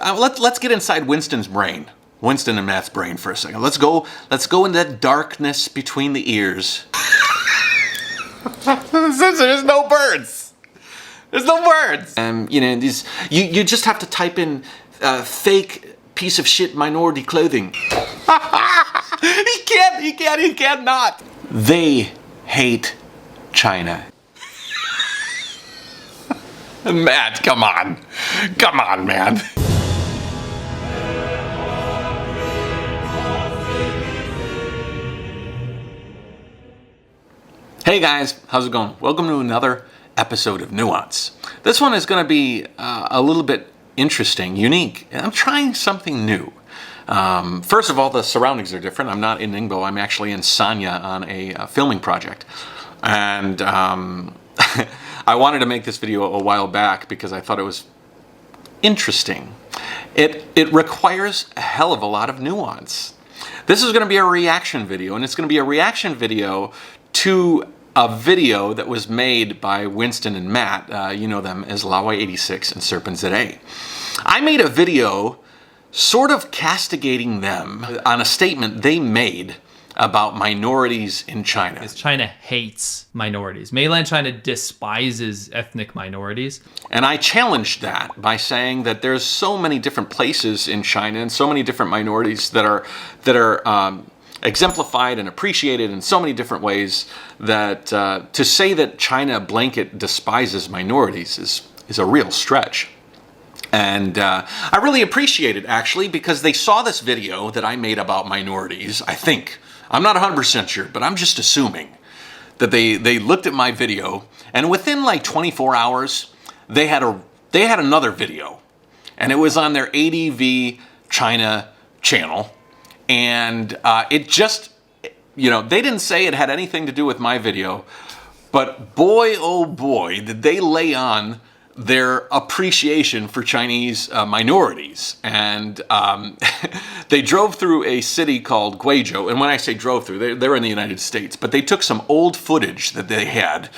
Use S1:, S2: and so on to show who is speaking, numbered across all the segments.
S1: let's get inside Winston's brain. Winston and Matt's brain for a second. Let's go into that darkness between the ears. There's no birds. There's no birds. And you know, you just have to type in fake piece of shit minority clothing. He can't not. They hate China. Matt, come on, man. Hey guys, how's it going? Welcome to another episode of Nuance. This one is going to be a little bit interesting, unique. I'm trying something new. First of all, the surroundings are different. I'm not in Ningbo. I'm actually in Sanya on a filming project. And I wanted to make this video a while back because I thought it was interesting. It requires a hell of a lot of nuance. This is going to be a reaction video, and it's going to be a reaction video to a video that was made by Winston and Matt. You know them as Laowhy86 and SerpentZA. I made a video sort of castigating them on a statement they made about minorities in China.
S2: Because China hates minorities. Mainland China despises ethnic minorities.
S1: And I challenged that by saying that there's so many different places in China and so many different minorities that are exemplified and appreciated in so many different ways that to say that China blanket despises minorities is a real stretch. And I really appreciate it, actually, because they saw this video that I made about minorities, I think. I'm not 100% sure, but I'm just assuming that they looked at my video, and within like 24 hours, they had another video, and it was on their ADV China channel. And it just, you know, they didn't say it had anything to do with my video, but boy, oh boy, did they lay on their appreciation for Chinese minorities. And they drove through a city called Guizhou. And when I say drove through, they're in the United States, but they took some old footage that they had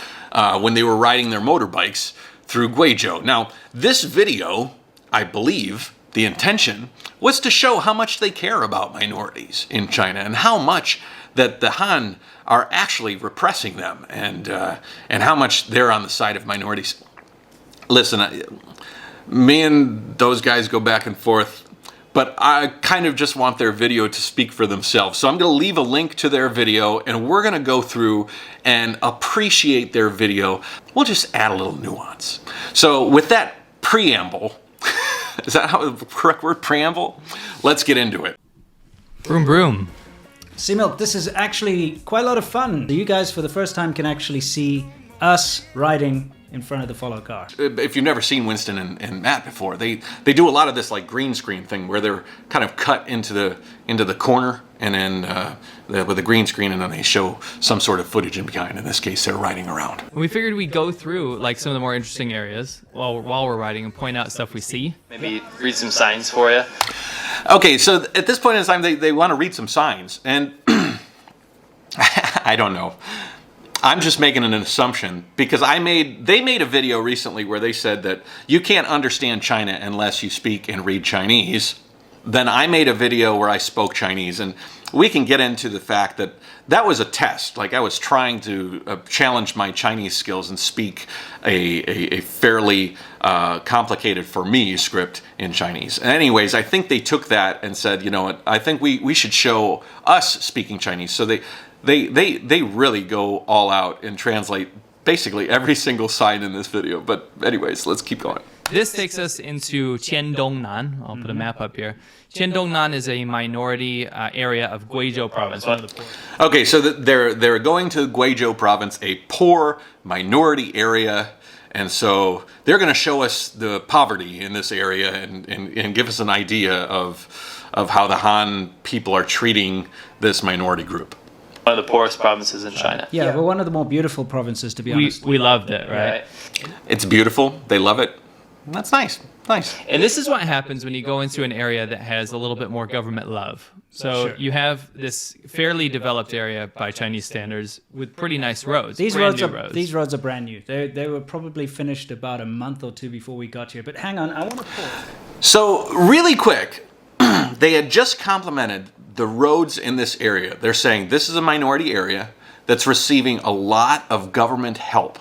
S1: when they were riding their motorbikes through Guizhou. Now, this video, I believe, the intention was to show how much they care about minorities in China and how much that the Han are actually repressing them and how much they're on the side of minorities. Listen, me and those guys go back and forth, but I kind of just want their video to speak for themselves. So I'm going to leave a link to their video, and we're going to go through and appreciate their video. We'll just add a little nuance. So with that preamble, is that how the correct word, preamble? Let's get into it.
S2: Broom, broom.
S3: C-Milk, this is actually quite a lot of fun. You guys, for the first time, can actually see us riding in front of the follow car.
S1: If you've never seen Winston and Matt before, they do a lot of this like green screen thing where they're kind of cut into the corner and then with a green screen, and then they show some sort of footage in behind. In this case, they're riding around.
S2: We figured we'd go through like some of the more interesting areas while we're riding and point out stuff we see.
S4: Maybe read some signs for you.
S1: Okay, so at this point in time, they want to read some signs, and I don't know. I'm just making an assumption because they made a video recently where they said that you can't understand China unless you speak and read Chinese. Then I made a video where I spoke Chinese, and we can get into the fact that that was a test. Like, I was trying to challenge my Chinese skills and speak a fairly complicated for me script in Chinese. And anyways, I think they took that and said, you know what, I think we should show us speaking Chinese. So they really go all out and translate basically every single sign in this video. But anyways, let's keep going.
S2: This takes us into Qiandongnan. I'll put a map up here. Qiandongnan is a minority area of Guizhou province, one of the poor.
S1: Okay, so they're going to Guizhou province, a poor minority area, and so they're going to show us the poverty in this area and give us an idea of how the Han people are treating this minority group.
S4: One of the poorest provinces in China.
S3: Yeah, but one of the more beautiful provinces, to be honest.
S2: We loved it, right?
S1: It's beautiful. They love it. That's nice. Nice.
S2: And this is what happens when you go into an area that has a little bit more government love. So you have this fairly developed area by Chinese standards with pretty nice roads.
S3: These roads are brand new. They were probably finished about a month or two before we got here. But hang on, I want to pause.
S1: So really quick, they had just complimented the roads in this area. They're saying this is a minority area that's receiving a lot of government help.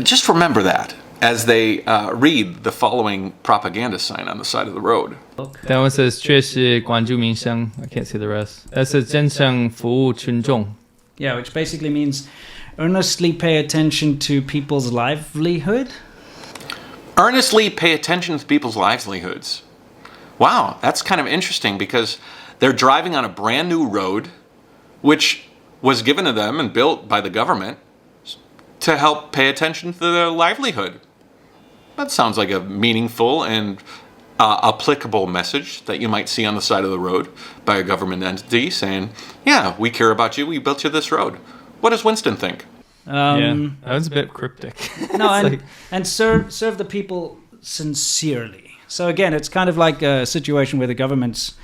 S1: Just remember that as they read the following propaganda sign on the side of the road.
S2: That one says 确实关注民生. I can't see the rest. That says 真诚服务群众.
S3: Yeah, which basically means earnestly pay attention to people's livelihood.
S1: Earnestly pay attention to people's livelihoods. Wow, that's kind of interesting because they're driving on a brand new road, which was given to them and built by the government to help pay attention to their livelihood. That sounds like a meaningful and applicable message that you might see on the side of the road by a government entity saying, yeah, we care about you, we built you this road. What does Winston think?
S2: Yeah, that was a bit cryptic.
S3: No, and serve the people sincerely. So again, it's kind of like a situation where the government's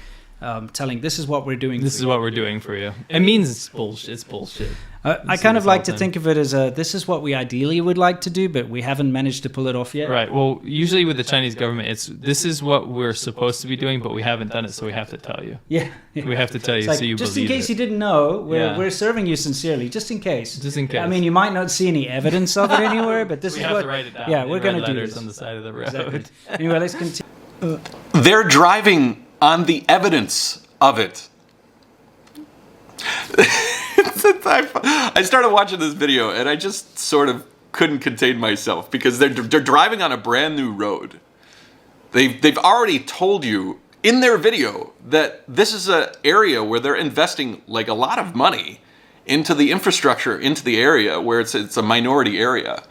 S3: telling, this is what we're doing.
S2: This is what we're doing for you. It means it's bullshit. It's bullshit.
S3: I kind of like to think of it as this is what we ideally would like to do, but we haven't managed to pull it off yet.
S2: Right. Well, usually with the Chinese government, this is what we're supposed to be doing, but we haven't done it, so we have to tell you.
S3: Yeah.
S2: We have to tell you
S3: like,
S2: so you
S3: just
S2: believe
S3: in case
S2: it.
S3: you didn't know, we're serving you sincerely, just in case.
S2: Just in case.
S3: I mean, you might not see any evidence of it anywhere, but this
S2: we
S3: is
S2: have
S3: what.
S2: to write it down.
S3: Yeah, we're going to do
S2: letters
S3: this
S2: on the side of the road.
S3: Exactly. Anyway, let's continue.
S1: They're driving on the evidence of it. I started watching this video and I just sort of couldn't contain myself because they're driving on a brand new road. They've already told you in their video that this is an area where they're investing like a lot of money into the infrastructure, into the area where it's a minority area.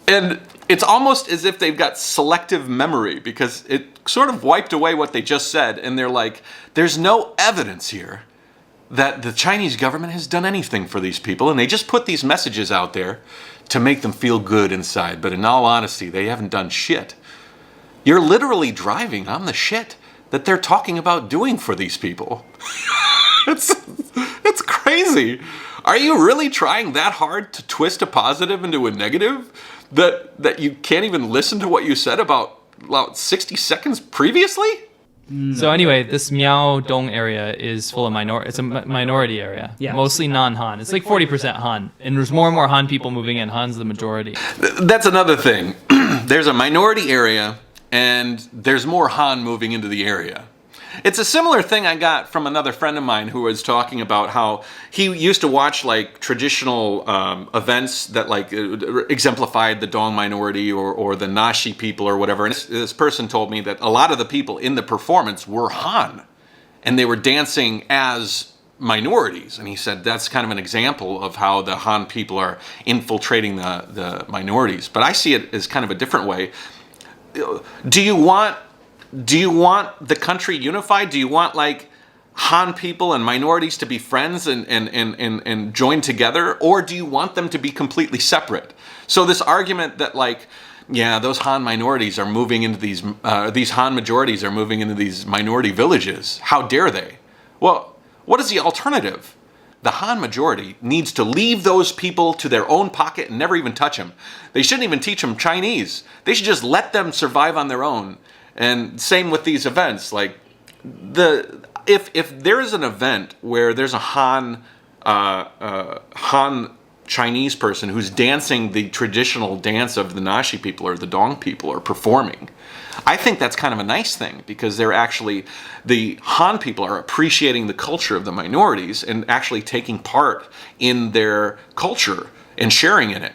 S1: And it's almost as if they've got selective memory because it sort of wiped away what they just said. And they're like, there's no evidence here that the Chinese government has done anything for these people. And they just put these messages out there to make them feel good inside. But in all honesty, they haven't done shit. You're literally driving on the shit that they're talking about doing for these people. It's crazy. Are you really trying that hard to twist a positive into a negative? That you can't even listen to what you said about 60 seconds previously?
S2: So anyway, this Miaodong area is full of it's a minority area.
S3: Yeah.
S2: Mostly non-Han. It's like 40% Han. And there's more and more Han people moving in. Han's the majority.
S1: That's another thing. There's a minority area and there's more Han moving into the area. It's a similar thing I got from another friend of mine who was talking about how he used to watch like traditional events that like exemplified the Dong minority or the Nashi people or whatever. And this person told me that a lot of the people in the performance were Han and they were dancing as minorities. And he said that's kind of an example of how the Han people are infiltrating the minorities. But I see it as kind of a different way. Do you want the country unified? Do you want like Han people and minorities to be friends and join together? Or do you want them to be completely separate? So this argument that like, yeah, those Han minorities are moving into these Han majorities are moving into these minority villages. How dare they? Well, what is the alternative? The Han majority needs to leave those people to their own pocket and never even touch them. They shouldn't even teach them Chinese. They should just let them survive on their own. And same with these events. Like if there is an event where there's a Han Chinese person who's dancing the traditional dance of the Nashi people or the Dong people or performing, I think that's kind of a nice thing because the Han people are appreciating the culture of the minorities and actually taking part in their culture and sharing in it.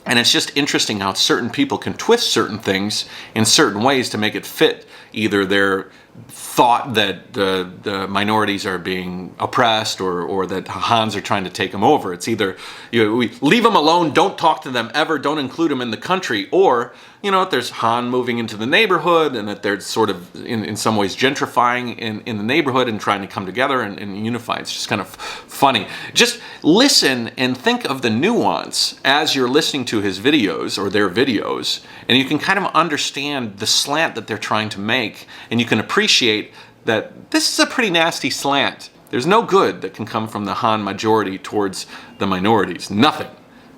S1: And it's just interesting how certain people can twist certain things in certain ways to make it fit either their thought that the minorities are being oppressed or that Hans are trying to take them over. It's either we leave them alone, don't talk to them ever, don't include them in the country, or if there's Han moving into the neighborhood and that they're sort of in some ways gentrifying in the neighborhood and trying to come together and unify. It's just kind of funny. Just listen and think of the nuance as you're listening to his videos or their videos, and you can kind of understand the slant that they're trying to make, and you can appreciate that this is a pretty nasty slant. There's no good that can come from the Han majority towards the minorities. Nothing,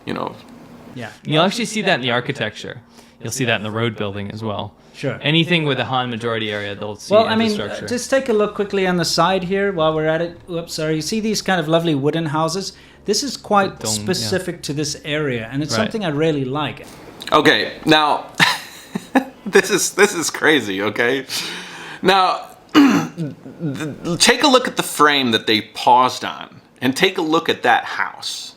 S3: Yeah.
S2: You'll actually see that in the architecture. You'll see that in the road building as well.
S3: Sure.
S2: Anything with a Han majority area, they'll see
S3: Well, I mean,
S2: infrastructure.
S3: just take a look quickly on the side here while we're at it. Oops, sorry. You see these kind of lovely wooden houses? This is quite
S2: Dome,
S3: specific to this area, and it's
S2: Right.
S3: something I really like.
S1: Okay, now this is crazy. Okay, now take a look at the frame that they paused on, and take a look at that house.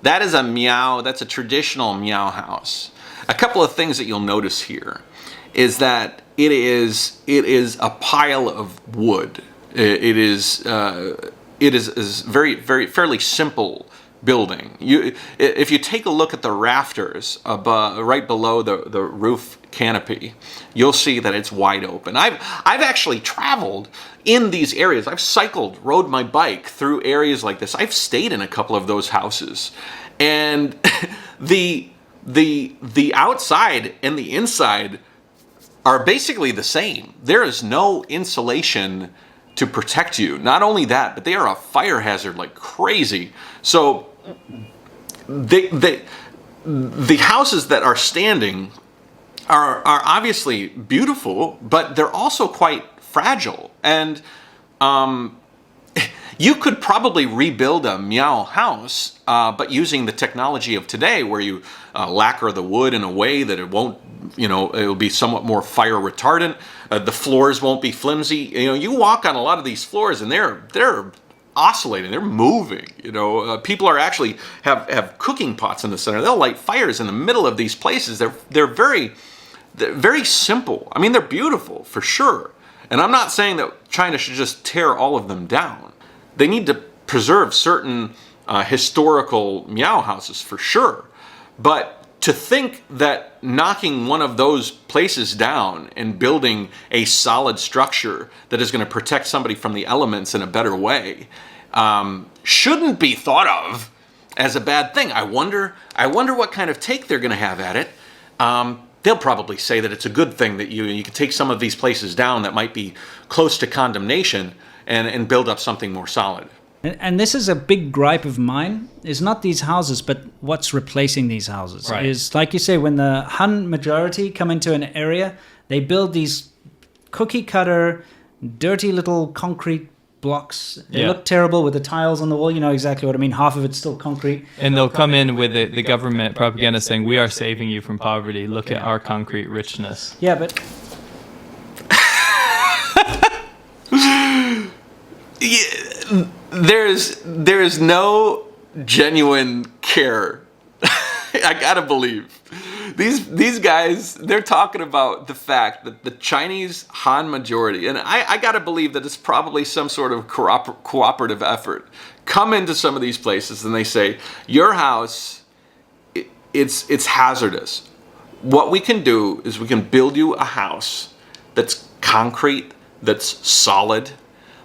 S1: That is a Miao. That's a traditional Miao house. A couple of things that you'll notice here is that it is a pile of wood. It is very fairly simple building. If you take a look at the rafters above, right below the roof canopy, you'll see that it's wide open. I've actually traveled in these areas. I've cycled, rode my bike through areas like this. I've stayed in a couple of those houses, and the outside and the inside are basically the same. There is no insulation to protect you. Not only that, but they are a fire hazard like crazy. So the houses that are standing are obviously beautiful, but they're also quite fragile. And you could probably rebuild a Miao house, but using the technology of today, where you lacquer the wood in a way that it won't, it'll be somewhat more fire retardant. The floors won't be flimsy. You walk on a lot of these floors, and they're oscillating, they're moving. People are actually have cooking pots in the center. They'll light fires in the middle of these places. They're very simple. I mean, they're beautiful for sure. And I'm not saying that China should just tear all of them down. They need to preserve certain historical Miao houses for sure. But to think that knocking one of those places down and building a solid structure that is going to protect somebody from the elements in a better way shouldn't be thought of as a bad thing. I wonder what kind of take they're going to have at it. They'll probably say that it's a good thing that you can take some of these places down that might be close to condemnation and build up something more solid.
S3: And this is a big gripe of mine, is not these houses, but what's replacing these houses.
S2: Right.
S3: Is, like you say, when the Han majority come into an area, they build these cookie cutter, dirty little concrete blocks. They look terrible with the tiles on the wall. You know exactly what I mean. Half of it's still concrete.
S2: And they'll come in with the government propaganda saying, we are saving you from poverty. Look at our concrete richness.
S3: Yeah, but...
S1: There's no genuine care. I gotta believe these guys. They're talking about the fact that the Chinese Han majority, and I gotta believe that it's probably some sort of cooperative effort, come into some of these places and they say, your house, it's hazardous. What we can do is we can build you a house that's concrete, that's solid,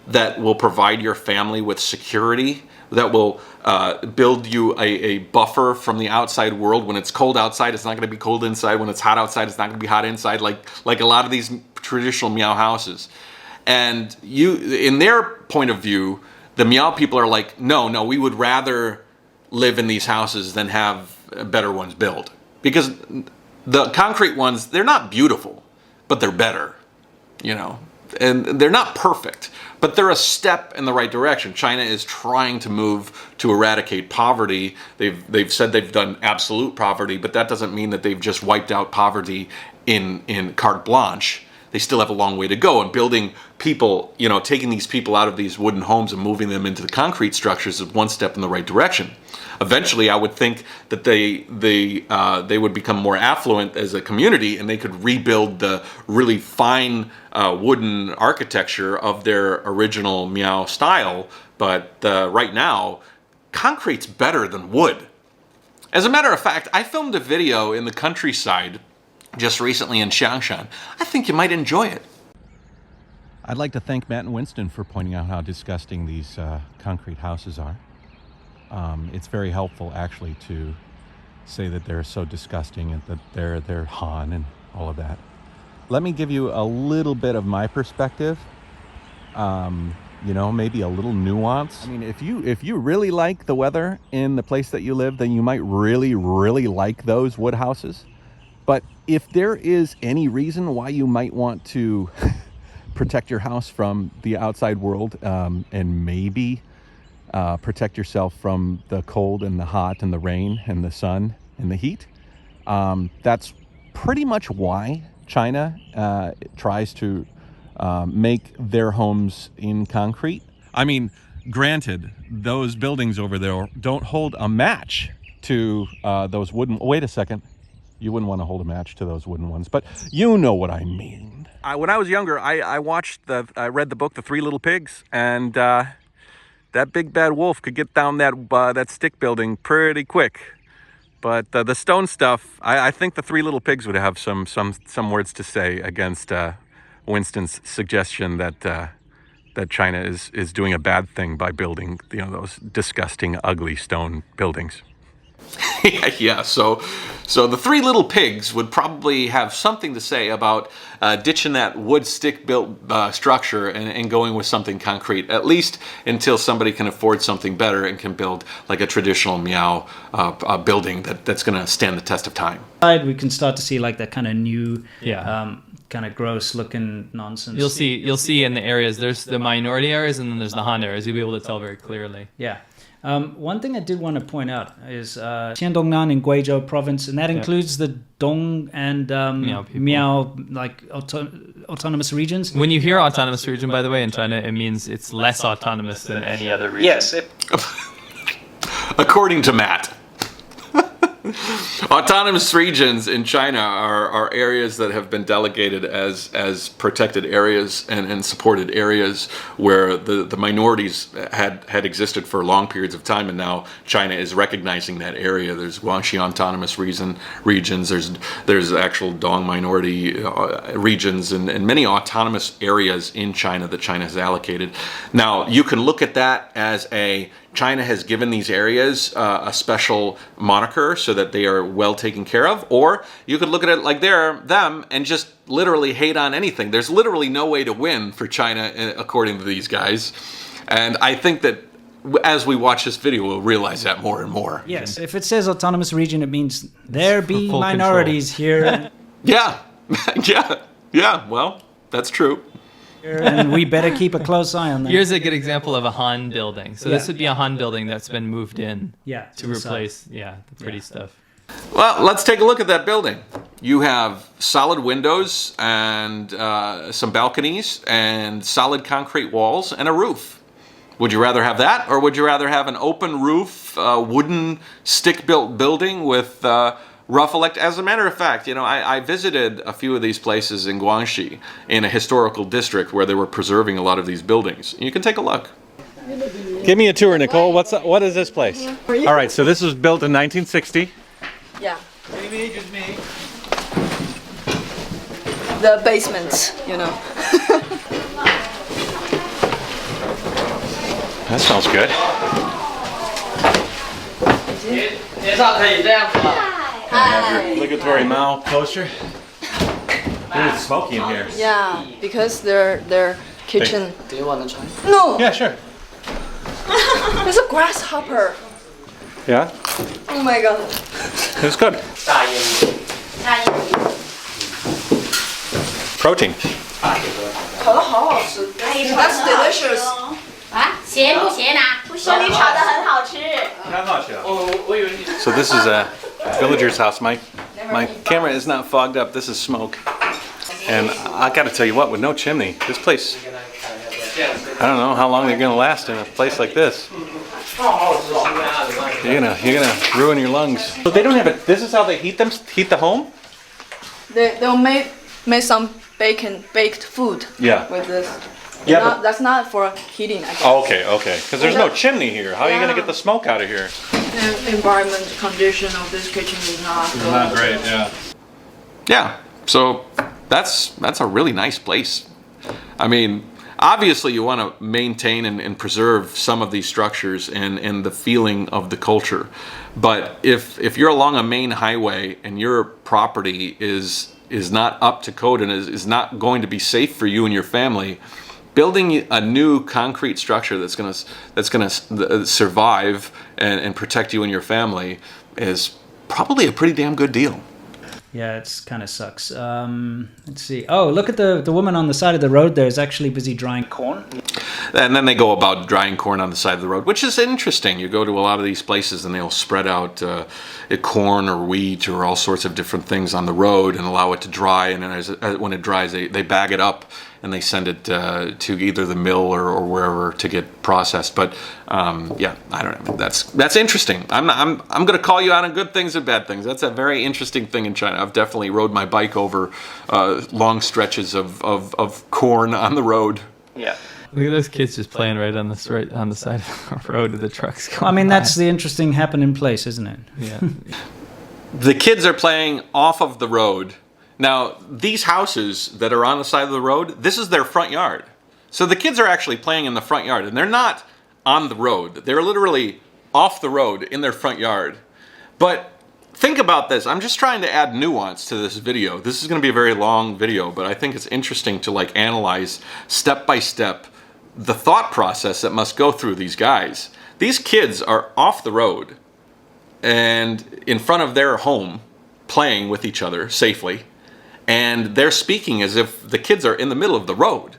S1: that will provide your family with security, that will build you a buffer from the outside world. When it's cold outside, it's not going to be cold inside. When it's hot outside, it's not going to be hot inside, like a lot of these traditional Miao houses. And in their point of view, the Miao people are like, no, we would rather live in these houses than have better ones built. Because the concrete ones, they're not beautiful, but they're better, and they're not perfect, but they're a step in the right direction. China is trying to move to eradicate poverty. They've said they've done absolute poverty, but that doesn't mean that they've just wiped out poverty in carte blanche. They still have a long way to go, and building people, taking these people out of these wooden homes and moving them into the concrete structures is one step in the right direction. Eventually, I would think that they would become more affluent as a community, and they could rebuild the really fine wooden architecture of their original Miao style. But right now, concrete's better than wood. As a matter of fact, I filmed a video in the countryside just recently in Xiangshan. I think you might enjoy it.
S5: I'd like to thank Matt and Winston for pointing out how disgusting these concrete houses are. It's very helpful, actually, to say that they're so disgusting and that they're Han and all of that. Let me give you a little bit of my perspective. Maybe a little nuance. I mean, if you really like the weather in the place that you live, then you might really, really like those wood houses. But if there is any reason why you might want to protect your house from the outside world, and maybe protect yourself from the cold and the hot and the rain and the sun and the heat, that's pretty much why China tries to make their homes in concrete. I mean, granted, those buildings over there don't hold a match to those wooden... Wait a second. You wouldn't want to hold a match to those wooden ones, but you know what I mean. When I was younger, I read the book, The Three Little Pigs, and that big bad wolf could get down that stick building pretty quick. But the stone stuff, I think the Three Little Pigs would have some words to say against Winston's suggestion that China is doing a bad thing by building, those disgusting, ugly stone buildings.
S1: Yeah, so the Three Little Pigs would probably have something to say about ditching that wood stick built structure and going with something concrete, at least until somebody can afford something better and can build like a traditional Miao building that's going to stand the test of time.
S3: We can start to see like that kind of new, kind of gross looking nonsense.
S2: You'll see in the areas, there's the minority areas and then there's the Han areas. You'll be able to tell very clearly.
S3: Yeah. One thing I did want to point out is Xiandongnan in Guizhou province, and that includes the Dong and Miao like autonomous regions.
S2: When you hear autonomous region, by the way, in China, it means it's less autonomous than any other region.
S4: Yes.
S1: According to Matt. Autonomous regions in China are areas that have been delegated as protected areas and supported areas where the minorities had existed for long periods of time, and now China is recognizing that area. There's Guangxi autonomous regions, there's actual Dong minority regions, and many autonomous areas in China that China has allocated. Now, you can look at that as China has given these areas a special moniker so that they are well taken care of, or you could look at it like they're them and just literally hate on anything. There's literally no way to win for China, according to these guys. And I think that as we watch this video, we'll realize that more and more.
S3: Yes, if it says autonomous region, it means there be minorities here.
S1: Yeah, well, that's true.
S3: And we better keep a close eye on that.
S2: Here's a good example of a Han building. So this would be a Han building that's been moved in to replace the pretty stuff.
S1: Well, let's take a look at that building. You have solid windows and some balconies and solid concrete walls and a roof. Would you rather have that, or would you rather have an open roof, wooden stick-built building with rough electric? As a matter of fact, I visited a few of these places in Guangxi in a historical district where they were preserving a lot of these buildings. You can take a look.
S5: Give me a tour, Nicole. What is this place? All right, so this was built in 1960.
S6: Yeah. The basements,
S5: That sounds good. Have your obligatory Mao poster. It's smoky in here.
S6: Yeah, because their kitchen.
S4: Do you want to try?
S6: No,
S5: Yeah, sure.
S6: there's a grasshopper.
S5: Yeah,
S6: Oh my god.
S5: it's good. Protein.
S6: 烤得好好吃。That's delicious.
S7: 啊，咸不咸呐？不咸，你炒的很好吃。
S5: 很好吃。
S4: 我以为你
S1: So this is a villager's house. My camera is not fogged up. This is smoke. And I got to tell you what, with no chimney, this place, I don't know how long they're going to last in a place like this. You're gonna ruin your lungs.
S5: But they don't have it. This is how they heat the home?
S6: They'll make some baked food.
S5: Yeah.
S6: With this.
S5: Yeah, but-
S6: That's not for heating, I guess.
S5: Oh, okay. Because there's no chimney here. How are you going to get the smoke out of here?
S6: The environment condition of this kitchen is not good.
S5: Not great, yeah.
S1: Yeah, so that's a really nice place. I mean, obviously you want to maintain and preserve some of these structures and the feeling of the culture. But if you're along a main highway and your property is not up to code and is not going to be safe for you and your family, building a new concrete structure that's gonna survive and protect you and your family is probably a pretty damn good deal.
S3: Yeah, it's kind of sucks. Let's see. Oh, look at the woman on the side of the road there is actually busy drying corn.
S1: And then they go about drying corn on the side of the road, which is interesting. You go to a lot of these places and they'll spread out corn or wheat or all sorts of different things on the road and allow it to dry. And then when it dries, they bag it up and they send it to either the mill or wherever to get processed. But yeah, I don't know. That's interesting. I'm going to call you out on good things and bad things. That's a very interesting thing in China. I've definitely rode my bike over long stretches of corn on the road.
S4: Yeah.
S2: Look at those kids just playing right on the side of the road of the trucks going
S3: I mean,
S2: by.
S3: that's the interesting happening place, isn't it?
S2: Yeah.
S1: The kids are playing off of the road. Now, these houses that are on the side of the road, this is their front yard. So the kids are actually playing in the front yard, and they're not on the road. They're literally off the road in their front yard. But think about this. I'm just trying to add nuance to this video. This is going to be a very long video, but I think it's interesting to like analyze step by step the thought process that must go through these guys. These kids are off the road and in front of their home playing with each other safely, and they're speaking as if the kids are in the middle of the road.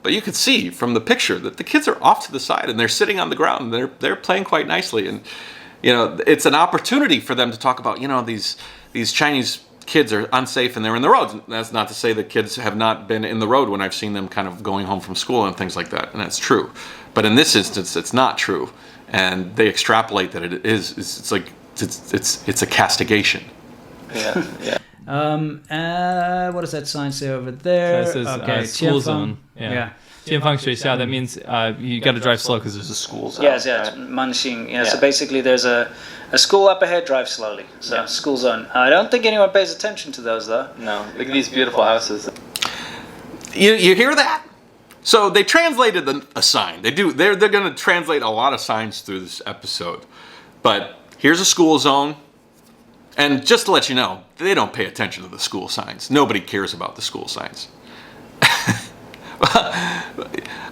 S1: But you can see from the picture that the kids are off to the side and they're sitting on the ground and they're playing quite nicely. And you know, it's an opportunity for them to talk about, you know, these Chinese kids are unsafe and they're in the roads. That's not to say that kids have not been in the road when I've seen them kind of going home from school and things like that, and that's true. But in this instance, it's not true, and they extrapolate that it is. It's like it's a castigation.
S4: Yeah.
S3: What does that sign say over there?
S2: So it says, school
S3: Qianfeng.
S2: zone.
S3: Yeah.
S2: Qianfeng Shuixia, that means you got to drive slow because there's a school zone.
S3: Yes, Manxing. Yeah, so basically there's a school up ahead, drive slowly. So school zone. I don't think anyone pays attention to those though.
S4: No, look at these beautiful houses.
S1: You hear that? So they translated a sign. They're going to translate a lot of signs through this episode. But here's a school zone. And just to let you know, they don't pay attention to the school signs. Nobody cares about the school signs.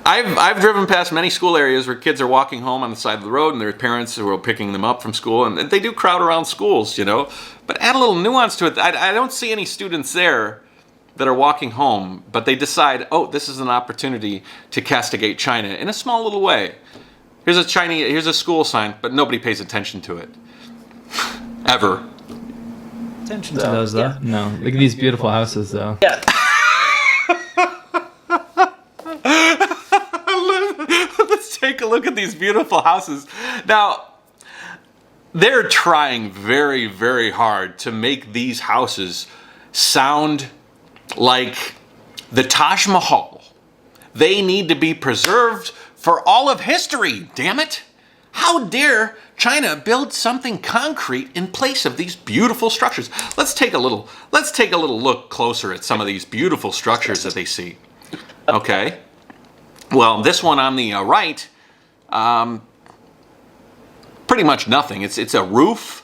S1: I've driven past many school areas where kids are walking home on the side of the road and their parents are picking them up from school, and they do crowd around schools, you know. But add a little nuance to it. I don't see any students there that are walking home, but they decide, oh, this is an opportunity to castigate China in a small little way. Here's a school sign, but nobody pays attention to it. Ever.
S3: Attention to those though.
S2: Yeah. No, look at these beautiful houses though.
S3: Yeah.
S1: Let's take a look at these beautiful houses. Now, they're trying very, very hard to make these houses sound like the Taj Mahal. They need to be preserved for all of history, damn it. How dare China build something concrete in place of these beautiful structures? Let's take a little look closer at some of these beautiful structures that they see. Okay. Well, this one on the right, pretty much nothing. It's a roof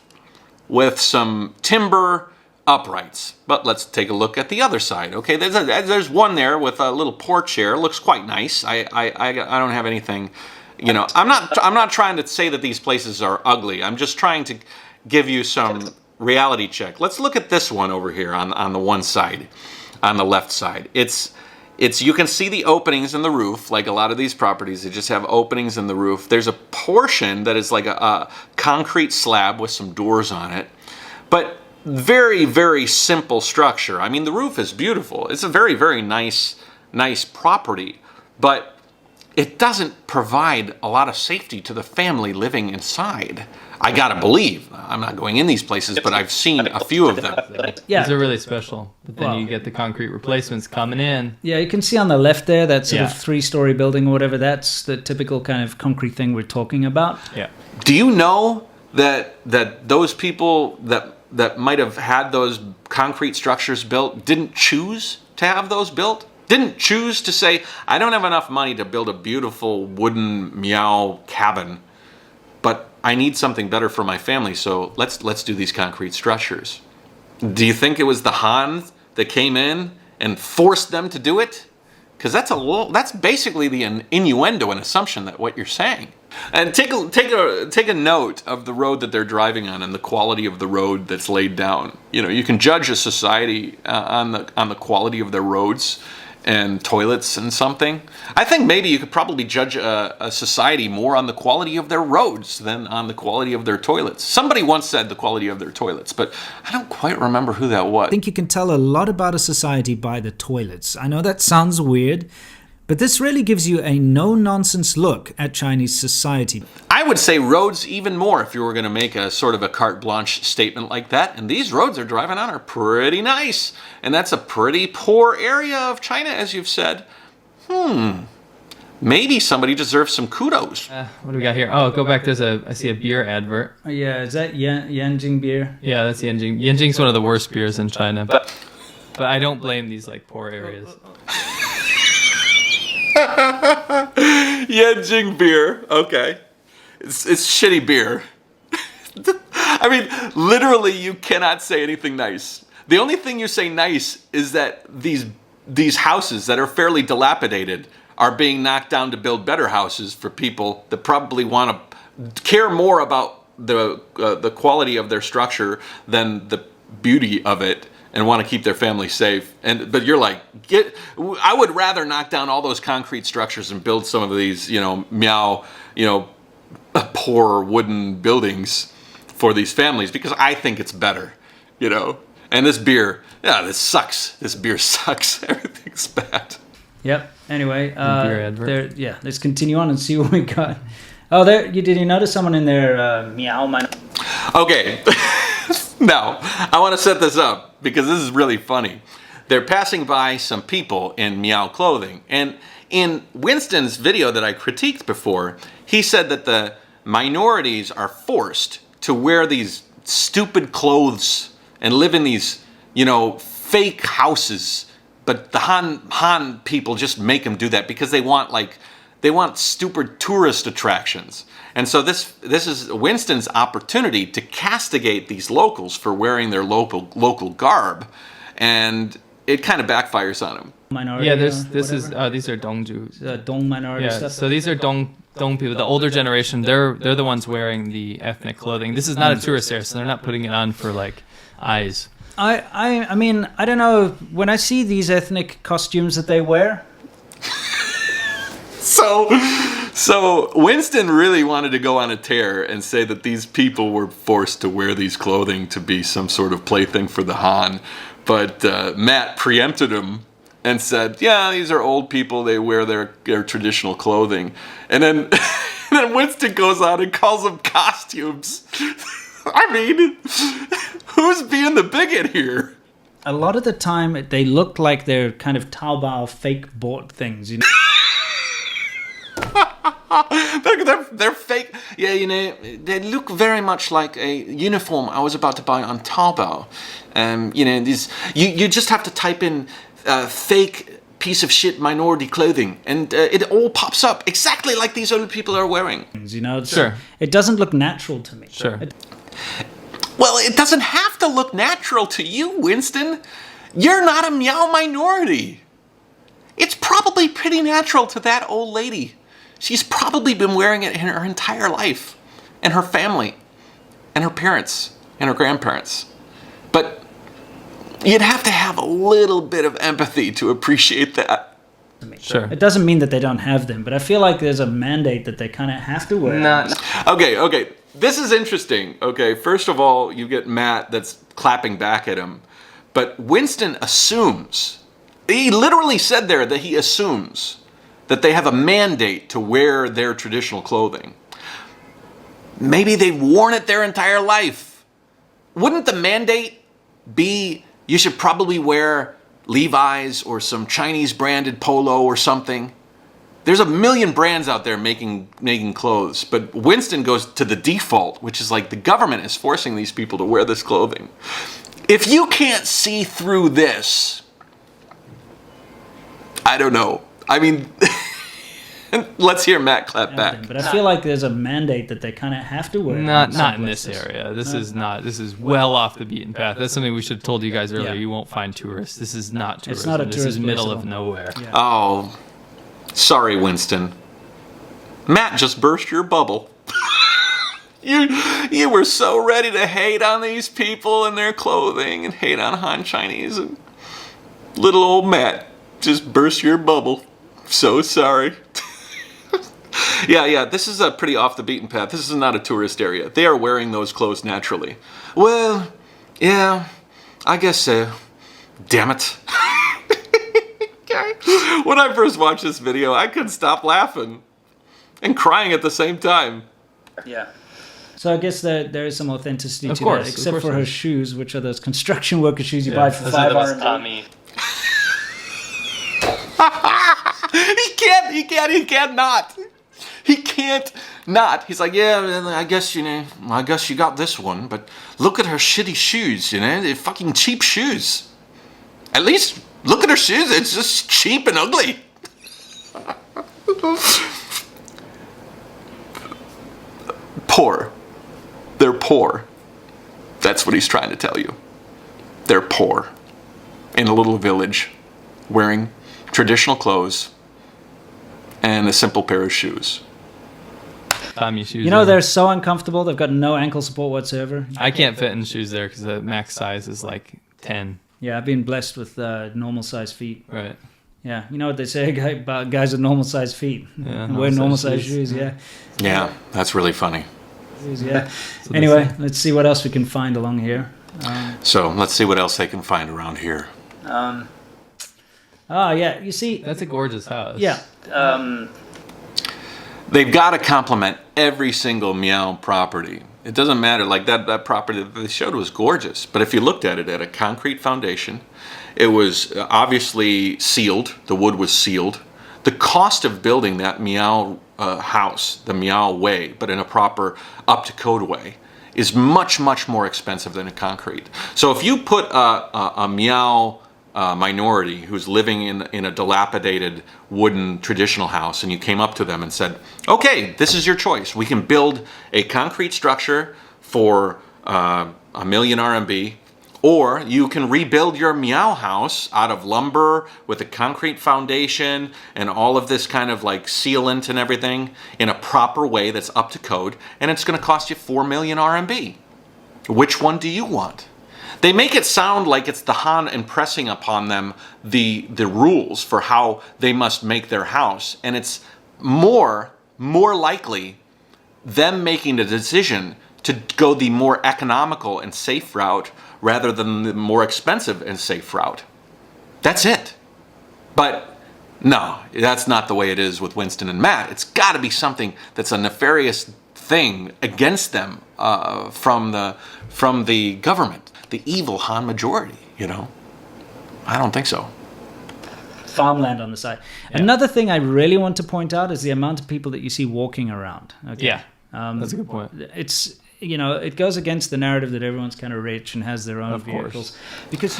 S1: with some timber uprights. But let's take a look at the other side. Okay, there's one there with a little porch chair. Looks quite nice. I don't have anything. You know, I'm not trying to say that these places are ugly. I'm just trying to give you some reality check. Let's look at this one over here on the one side, on the left side. It's you can see the openings in the roof, like a lot of these properties. They just have openings in the roof. There's a portion that is like a concrete slab with some doors on it, but very, very simple structure. I mean, the roof is beautiful. It's a very, very nice property, but it doesn't provide a lot of safety to the family living inside. I gotta believe. I'm not going in these places, but I've seen a few of them.
S3: Yeah.
S2: These are really special. But then you get the concrete replacements coming in.
S3: Yeah, you can see on the left there, that sort of 3-story building or whatever. That's the typical kind of concrete thing we're talking about.
S2: Yeah.
S1: Do you know that those people that might have had those concrete structures built didn't choose to have those built? Didn't choose to say, I don't have enough money to build a beautiful wooden meow cabin, but I need something better for my family, so let's do these concrete structures. Do you think it was the Han that came in and forced them to do it? Because that's basically the innuendo and assumption that what you're saying. And take a note of the road that they're driving on and the quality of the road that's laid down. You know, you can judge a society on the quality of their roads and toilets and something. I think maybe you could probably judge a society more on the quality of their roads than on the quality of their toilets. Somebody once said the quality of their toilets, but I don't quite remember who that was.
S3: I think you can tell a lot about a society by the toilets. I know that sounds weird, but this really gives you a no-nonsense look at Chinese society.
S1: I would say roads even more if you were going to make a sort of a carte blanche statement like that. And these roads they're driving on are pretty nice. And that's a pretty poor area of China, as you've said. Maybe somebody deserves some kudos.
S2: What do we got here? Oh, go back. I see a beer advert.
S3: Oh, yeah, is that Yanjing beer?
S2: Yeah, that's Yanjing. Yanjing's one of the worst beers in China. But I don't blame these like poor areas.
S1: Yanjing beer. Okay. It's shitty beer. I mean, literally, you cannot say anything nice. The only thing you say nice is that these houses that are fairly dilapidated are being knocked down to build better houses for people that probably want to care more about the quality of their structure than the beauty of it, and want to keep their family safe. But you're like, I would rather knock down all those concrete structures and build some of these, poor wooden buildings for these families because I think it's better, And this beer, this sucks. This beer sucks. Everything's bad.
S3: Yep. Anyway,
S2: beer advert.
S3: Let's continue on and see what we got. Oh, did you notice someone in there? Meow man.
S1: Okay. Now, I want to set this up because this is really funny. They're passing by some people in meow clothing. And in Winston's video that I critiqued before, he said that the minorities are forced to wear these stupid clothes and live in these, fake houses. But the Han people just make them do that because they want stupid tourist attractions. And so this is Winston's opportunity to castigate these locals for wearing their local garb, and it kind of backfires on him.
S3: Minority.
S2: Yeah, these are Dongju.
S3: Dong minority
S2: Yeah,
S3: stuff.
S2: so these are Dong people, the older generation. They're the ones wearing the ethnic clothing. This is not a tourist area, so they're not putting it on for like eyes.
S3: I mean, I don't know. When I see these ethnic costumes that they wear.
S1: So Winston really wanted to go on a tear and say that these people were forced to wear these clothing to be some sort of plaything for the Han. But Matt preempted him and said, yeah, these are old people. They wear their traditional clothing. And then, then Winston goes on and calls them costumes. I mean, who's being the bigot here?
S3: A lot of the time, they look like they're kind of Taobao fake bought things,
S1: They're fake. Yeah, they look very much like a uniform I was about to buy on Taobao. You just have to type in fake piece of shit minority clothing, and it all pops up exactly like these old people are wearing.
S2: Sure.
S3: It doesn't look natural to me.
S2: Sure.
S1: Well, it doesn't have to look natural to you, Winston. You're not a meow minority. It's probably pretty natural to that old lady. She's probably been wearing it in her entire life, and her family, and her parents, and her grandparents. But you'd have to have a little bit of empathy to appreciate that.
S2: Sure.
S3: It doesn't mean that they don't have them, but I feel like there's a mandate that they kind of have to wear.
S2: No.
S1: Okay. This is interesting. Okay, first of all, you get Matt that's clapping back at him. But Winston assumes, he literally said there that he assumes that they have a mandate to wear their traditional clothing. Maybe they've worn it their entire life. Wouldn't the mandate be you should probably wear Levi's or some Chinese branded polo or something? There's a million brands out there making clothes, but Winston goes to the default, which is like the government is forcing these people to wear this clothing. If you can't see through this, I don't know. I mean, let's hear Matt clap back.
S3: But I feel like there's a mandate that they kind of have to wear.
S2: Not in this area. This is well off the beaten path. That's something we should have told you guys earlier.
S3: Yeah.
S2: You won't find tourists. This is not tourism.
S3: It's not a
S2: This
S3: tourist
S2: is middle
S3: place at
S2: of
S3: all.
S2: nowhere.
S3: Yeah.
S1: Oh, sorry, Winston. Matt just burst your bubble. You were so ready to hate on these people and their clothing and hate on Han Chinese, and little old Matt just burst your bubble. So sorry. Yeah, this is a pretty off the beaten path. This is not a tourist area. They are wearing those clothes naturally. Well, yeah, I guess so. Damn it. When I first watched this video, I couldn't stop laughing and crying at the same time.
S4: Yeah.
S3: So I guess there is some authenticity to
S2: course,
S3: that, except
S2: of
S3: for
S2: course.
S3: her shoes, which are those construction worker shoes you buy for
S4: Those are the most
S3: $5.
S4: Tommy.
S1: He can't not. He can't not. He's like, yeah, I guess you got this one, but look at her shitty shoes, they're fucking cheap shoes. At least look at her shoes, it's just cheap and ugly. Poor. They're poor. That's what he's trying to tell you. They're poor. In a little village, wearing traditional clothes and a simple pair of shoes.
S2: Tommy shoes.
S3: You know, they're so uncomfortable. They've got no ankle support whatsoever.
S2: I can't fit in shoes there because the max size is like 10.
S3: Yeah, I've been blessed with normal size feet.
S2: Right.
S3: Yeah, you know what they say about guys with normal size feet
S2: Yeah,
S3: and wear normal size
S2: shoes.
S3: shoes. Yeah.
S1: Yeah, that's really funny.
S3: Yeah. Anyway, let's see what else we can find along here.
S1: So let's see what else they can find around here.
S3: Yeah, you see.
S2: That's a gorgeous house.
S3: Yeah.
S1: They've got to compliment every single Meow property. It doesn't matter, like that property that they showed was gorgeous, but if you looked at it at a concrete foundation, it was obviously sealed, the wood was sealed. The cost of building that Meow house, the Meow way, but in a proper up-to-code way, is much, much more expensive than a concrete. So if you put a Meow minority who's living in a dilapidated wooden traditional house, and you came up to them and said, okay, this is your choice. We can build a concrete structure for $1 million RMB, or you can rebuild your Meow house out of lumber with a concrete foundation and all of this kind of like sealant and everything in a proper way that's up to code, and it's going to cost you 4 million RMB. Which one do you want? They make it sound like it's the Han impressing upon them the rules for how they must make their house, and it's more likely them making the decision to go the more economical and safe route rather than the more expensive and safe route. That's it. But no, that's not the way it is with Winston and Matt. It's got to be something that's a nefarious thing against them from the government, the evil Han majority, I don't think so.
S3: Farmland on the side. Yeah. Another thing I really want to point out is the amount of people that you see walking around. Okay?
S2: Yeah, that's a good point.
S3: It's, it goes against the narrative that everyone's kind of rich and has their own vehicles. Because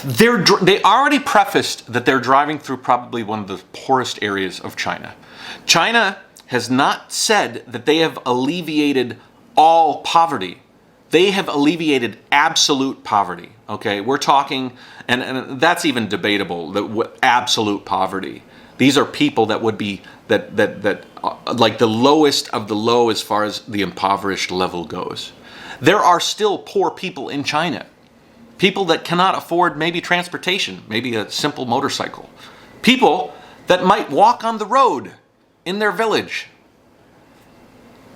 S1: they already prefaced that they're driving through probably one of the poorest areas of China. China has not said that they have alleviated all poverty. They have alleviated absolute poverty. Okay, we're talking, and that's even debatable. That absolute poverty. These are people that would be that like the lowest of the low as far as the impoverished level goes. There are still poor people in China. People that cannot afford maybe transportation, maybe a simple motorcycle. People that might walk on the road in their village.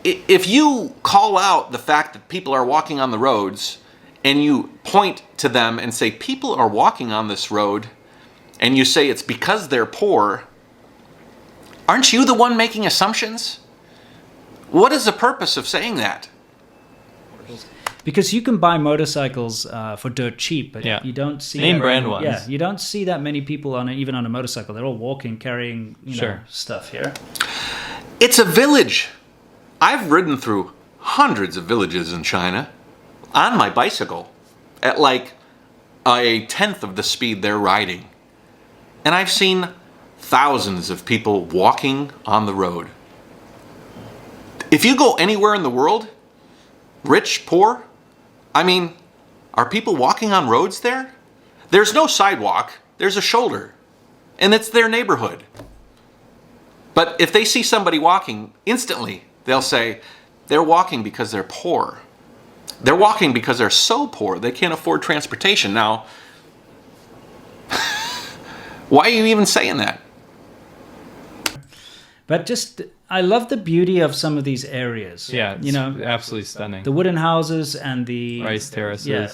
S1: If you call out the fact that people are walking on the roads and you point to them and say, people are walking on this road, and you say it's because they're poor, aren't you the one making assumptions? What is the purpose of saying that?
S3: Because you can buy motorcycles for dirt cheap, but you don't see
S2: name brand ones.
S3: Yeah, you don't see that many people even on a motorcycle. They're all walking, carrying stuff here.
S1: It's a village. I've ridden through hundreds of villages in China on my bicycle at like a tenth of the speed they're riding. And I've seen thousands of people walking on the road. If you go anywhere in the world, rich, poor, are people walking on roads there? There's no sidewalk, there's a shoulder, and it's their neighborhood. But if they see somebody walking, instantly they'll say, they're walking because they're poor. They're walking because they're so poor they can't afford transportation. Now, why are you even saying that?
S3: But just, I love the beauty of some of these areas.
S2: Yeah, it's absolutely stunning.
S3: The wooden houses and the
S2: rice terraces.
S3: Yeah,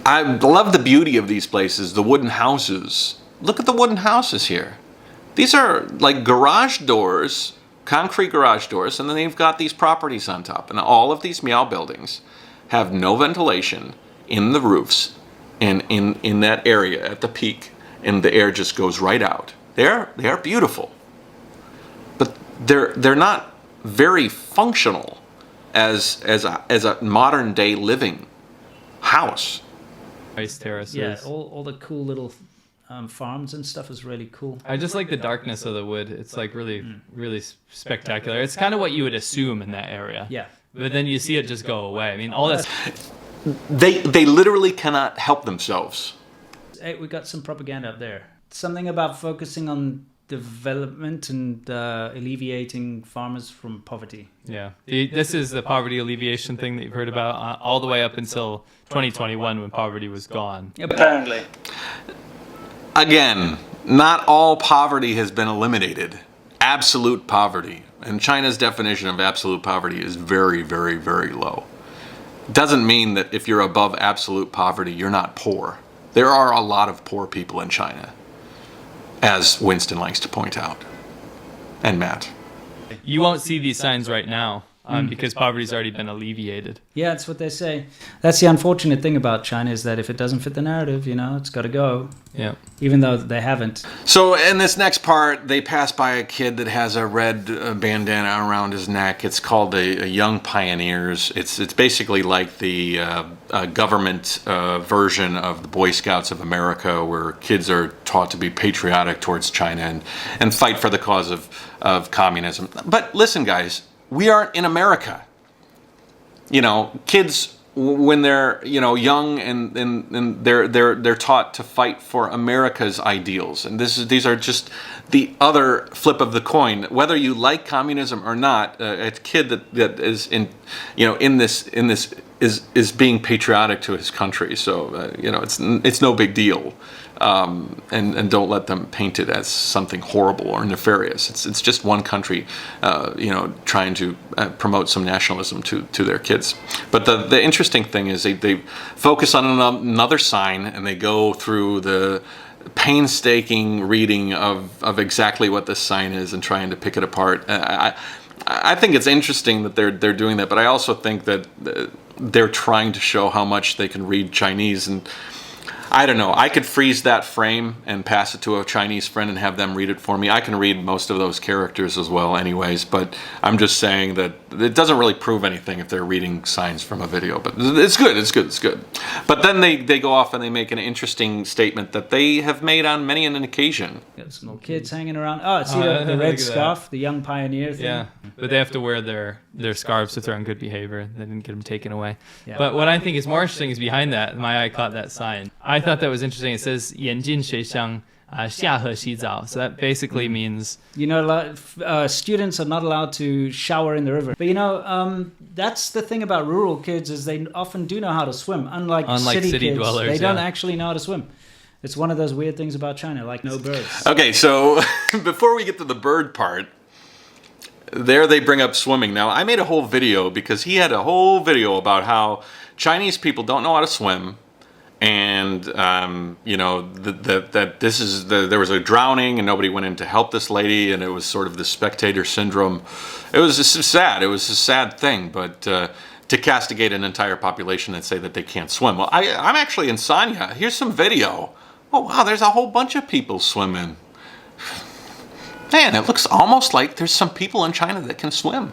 S1: I love the beauty of these places, the wooden houses. Look at the wooden houses here. These are like garage doors, concrete garage doors, and then they've got these properties on top. And all of these meow buildings have no ventilation in the roofs and in that area at the peak, and the air just goes right out. They are beautiful, but they're not very functional as a modern day living house.
S2: Rice terraces.
S3: Yeah, all the cool little farms and stuff is really cool.
S2: I just like the darkness of the wood. It's like really spectacular. It's kind of what you would assume in that area.
S3: Yeah.
S2: But then you see it just go away. I mean, all that's...
S1: They literally cannot help themselves.
S3: Hey, we got some propaganda up there. Something about focusing on development and alleviating farmers from poverty.
S2: Yeah. This is the poverty alleviation thing that you've heard about all the way up until 2021 when poverty was gone.
S4: Apparently.
S1: Again, not all poverty has been eliminated. Absolute poverty. And China's definition of absolute poverty is very, very, very low. Doesn't mean that if you're above absolute poverty, you're not poor. There are a lot of poor people in China, as Winston likes to point out. And Matt.
S2: You won't see these signs right now because poverty's already been alleviated.
S3: Yeah, that's what they say. That's the unfortunate thing about China, is that if it doesn't fit the narrative, it's got to go.
S2: Yeah.
S3: Even though they haven't.
S1: So in this next part, they pass by a kid that has a red bandana around his neck. It's called a Young Pioneers. It's basically like the government version of the Boy Scouts of America, where kids are taught to be patriotic towards China and fight for the cause of communism. But listen, guys, we aren't in America. Kids, when they're young and they're taught to fight for America's ideals, and these are just the other flip of the coin. Whether you like communism or not, a kid that is in this is being patriotic to his country. So it's no big deal. And don't let them paint it as something horrible or nefarious. It's just one country, trying to promote some nationalism to their kids. But the interesting thing is they focus on another sign, and they go through the painstaking reading of exactly what this sign is and trying to pick it apart. I think it's interesting that they're doing that, but I also think that they're trying to show how much they can read Chinese. And I don't know. I could freeze that frame and pass it to a Chinese friend and have them read it for me. I can read most of those characters as well anyways, but I'm just saying that it doesn't really prove anything if they're reading signs from a video. But it's good. But then they go off and they make an interesting statement that they have made on many an occasion.
S3: Got some little kids hanging around. Oh, see the red scarf, the Young Pioneer thing?
S2: Yeah, but they have to wear their scarves if they're on good behavior. They didn't get them taken away.
S3: Yeah.
S2: But what I think is more interesting is behind that, my eye caught that sign. I thought that was interesting. It says 眼镜水箱下河洗澡. So that basically means
S3: students are not allowed to shower in the river. But that's the thing about rural kids, is they often do know how to swim. Unlike city kids,
S2: dwellers,
S3: they don't actually know how to swim. It's one of those weird things about China, like no birds.
S1: Okay, so before we get to the bird part, there they bring up swimming. Now, I made a whole video because he had a whole video about how Chinese people don't know how to swim. And that this is there was a drowning and nobody went in to help this lady, and it was sort of the spectator syndrome. It was just sad. It was a sad thing, but to castigate an entire population and say that they can't swim. Well, I'm actually in Sanya. Here's some video. Oh wow, there's a whole bunch of people swimming. Man, it looks almost like there's some people in China that can swim.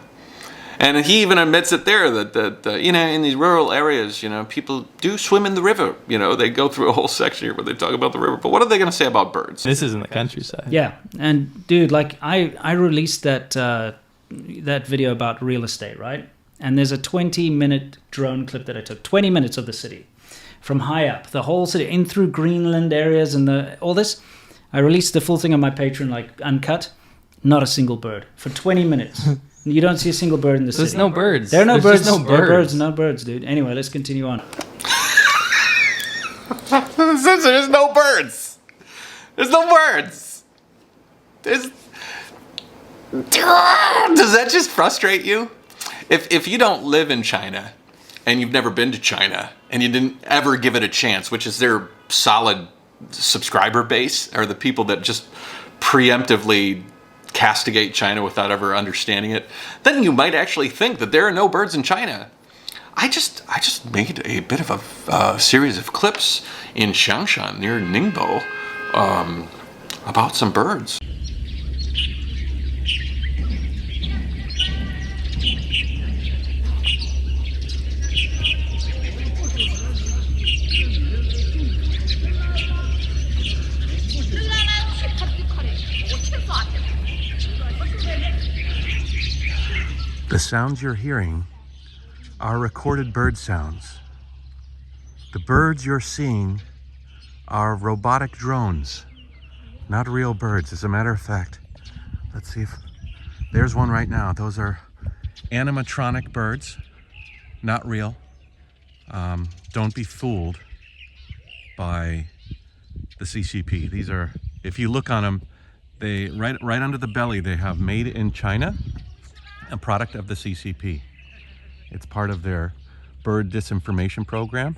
S1: And he even admits it there that in these rural areas, people do swim in the river. They go through a whole section here where they talk about the river. But what are they going to say about birds?
S2: This is in the countryside.
S3: Yeah, and dude, I released that video about real estate, right? And there's a 20-minute drone clip that I took, 20 minutes of the city, from high up, the whole city, in through Greenland areas and all this. I released the full thing on my Patreon, like uncut. Not a single bird for 20 minutes. You don't see a single bird in the city.
S2: There's no birds.
S3: There are no
S2: There's
S3: birds.
S2: just no
S3: There are
S2: birds.
S3: no birds, dude. Anyway, let's continue on.
S1: There's no birds. There's no birds. Does that just frustrate you? If you don't live in China and you've never been to China and you didn't ever give it a chance, which is their solid subscriber base, are the people that just preemptively castigate China without ever understanding it, then you might actually think that there are no birds in China. I just made a bit of a series of clips in Xiangshan near Ningbo about some birds.
S5: The sounds you're hearing are recorded bird sounds. The birds you're seeing are robotic drones, not real birds. As a matter of fact, let's see if there's one right now. Those are animatronic birds, not real. Don't be fooled by the CCP. These are, if you look on them, they right under the belly they have "Made in China," a product of the CCP. It's part of their bird disinformation program.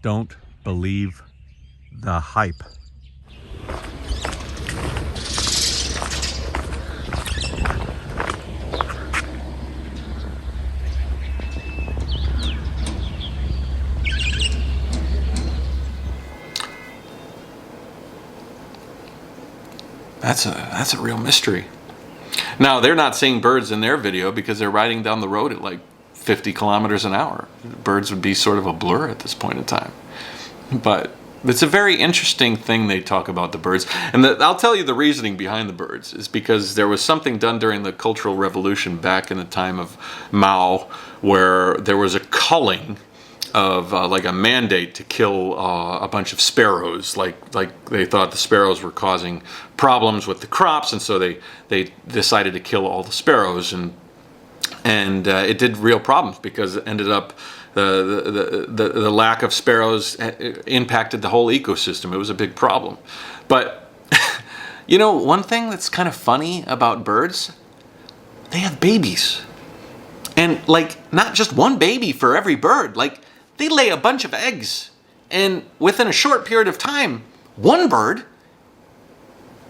S5: Don't believe the hype.
S1: That's a real mystery. Now, they're not seeing birds in their video because they're riding down the road at like 50 kilometers an hour. Birds would be sort of a blur at this point in time. But it's a very interesting thing they talk about the birds. And I'll tell you the reasoning behind the birds is because there was something done during the Cultural Revolution back in the time of Mao where there was a culling of like a mandate to kill a bunch of sparrows, like they thought the sparrows were causing problems with the crops, and so they decided to kill all the sparrows, and it did real problems because it ended up the lack of sparrows impacted the whole ecosystem. It was a big problem. But you know, one thing that's kind of funny about birds, they have babies, and like not just one baby for every bird, like they lay a bunch of eggs, and within a short period of time, one bird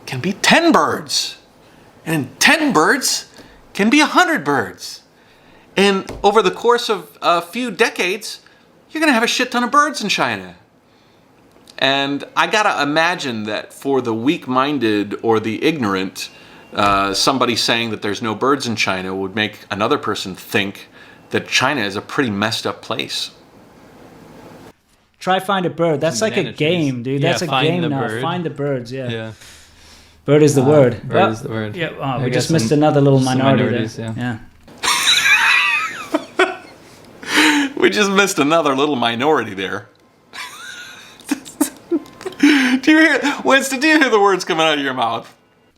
S1: can be 10 birds, and 10 birds can be 100 birds. And over the course of a few decades, you're gonna have a shit ton of birds in China. And I gotta imagine that for the weak-minded or the ignorant, somebody saying that there's no birds in China would make another person think that China is a pretty messed up place.
S3: Try find a bird. That's like a
S2: Banana
S3: game,
S2: trees.
S3: dude.
S2: Yeah,
S3: That's a
S2: find
S3: game
S2: the
S3: now.
S2: bird.
S3: Find the birds, yeah.
S2: Yeah.
S3: Bird is the word.
S2: Bird is the word.
S3: Yeah,
S2: I
S3: we
S2: guess
S3: just missed
S2: some-
S3: another little
S2: some
S3: minority
S2: minorities,
S3: there.
S2: yeah.
S1: We just missed another little minority there. Do you hear, Winston, do you hear the words coming out of your mouth?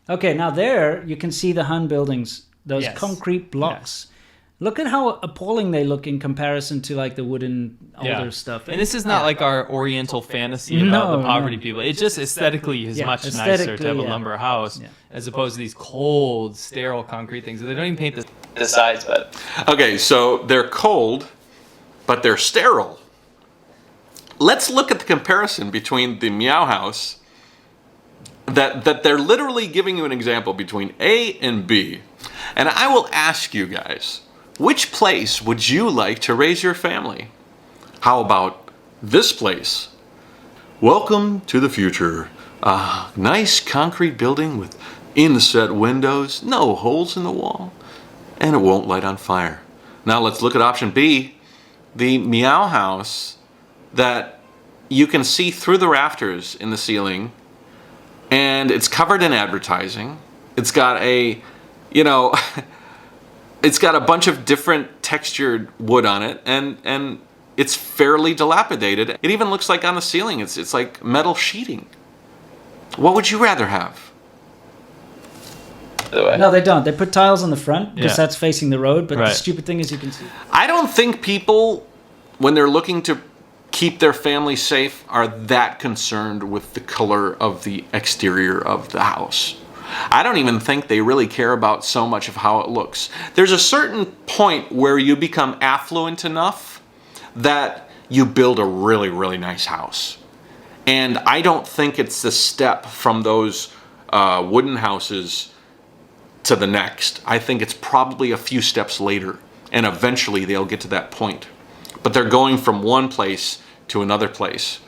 S3: Okay, now there you can see the Han buildings, those
S2: Yes.
S3: concrete blocks. Look at how appalling they look in comparison to like the wooden older stuff.
S2: And this is not like our Oriental fantasy about
S3: No,
S2: the poverty
S3: no.
S2: people. It just aesthetically is
S3: Yeah,
S2: much nicer to
S3: aesthetically,
S2: have a
S3: yeah.
S2: lumber house as opposed to these cold, sterile concrete things. They don't even paint
S4: The sides, but
S1: Okay, so they're cold, but they're sterile. Let's look at the comparison between the Meow House, that they're literally giving you an example between A and B. And I will ask you guys, which place would you like to raise your family? How about this place? Welcome to the future. A nice concrete building with inset windows, no holes in the wall, and it won't light on fire. Now let's look at option B, the Meow House that you can see through the rafters in the ceiling, and it's covered in advertising. It's got a, it's got a bunch of different textured wood on it, and it's fairly dilapidated. It even looks like on the ceiling, it's like metal sheeting. What would you rather have?
S4: By the way.
S3: No, they don't. They put tiles on the front because
S2: Yeah.
S3: that's facing the road. But the
S2: Right.
S3: stupid thing is, you can see.
S1: I don't think people, when they're looking to keep their family safe, are that concerned with the color of the exterior of the house. I don't even think they really care about so much of how it looks. There's a certain point where you become affluent enough that you build a really, really nice house. And I don't think it's the step from those wooden houses to the next. I think it's probably a few steps later, and eventually they'll get to that point. But they're going from one place to another place.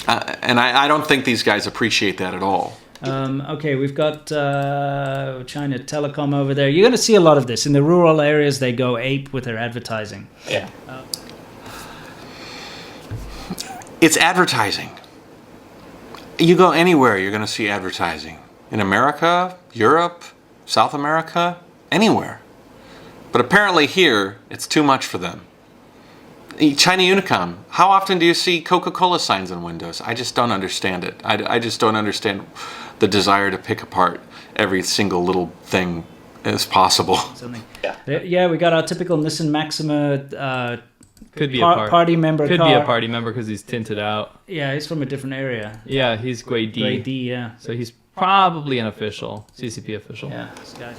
S1: And I don't think these guys appreciate that at all.
S3: Okay, we've got China Telecom over there. You're going to see a lot of this. In the rural areas, they go ape with their advertising.
S4: Yeah.
S1: It's advertising. You go anywhere, you're going to see advertising. In America, Europe, South America, anywhere. But apparently here, it's too much for them. China Unicom, how often do you see Coca-Cola signs on windows? I just don't understand it. I just don't understand the desire to pick apart every single little thing as possible.
S3: Something. Yeah, we got our typical Nissan Maxima
S2: Could be
S3: party member
S2: Could
S3: car.
S2: be a party member because he's tinted out.
S3: Yeah, he's from a different area.
S2: Yeah, he's grade D.
S3: Grade D, yeah.
S2: So he's probably an official, CCP official.
S3: Yeah, this guy.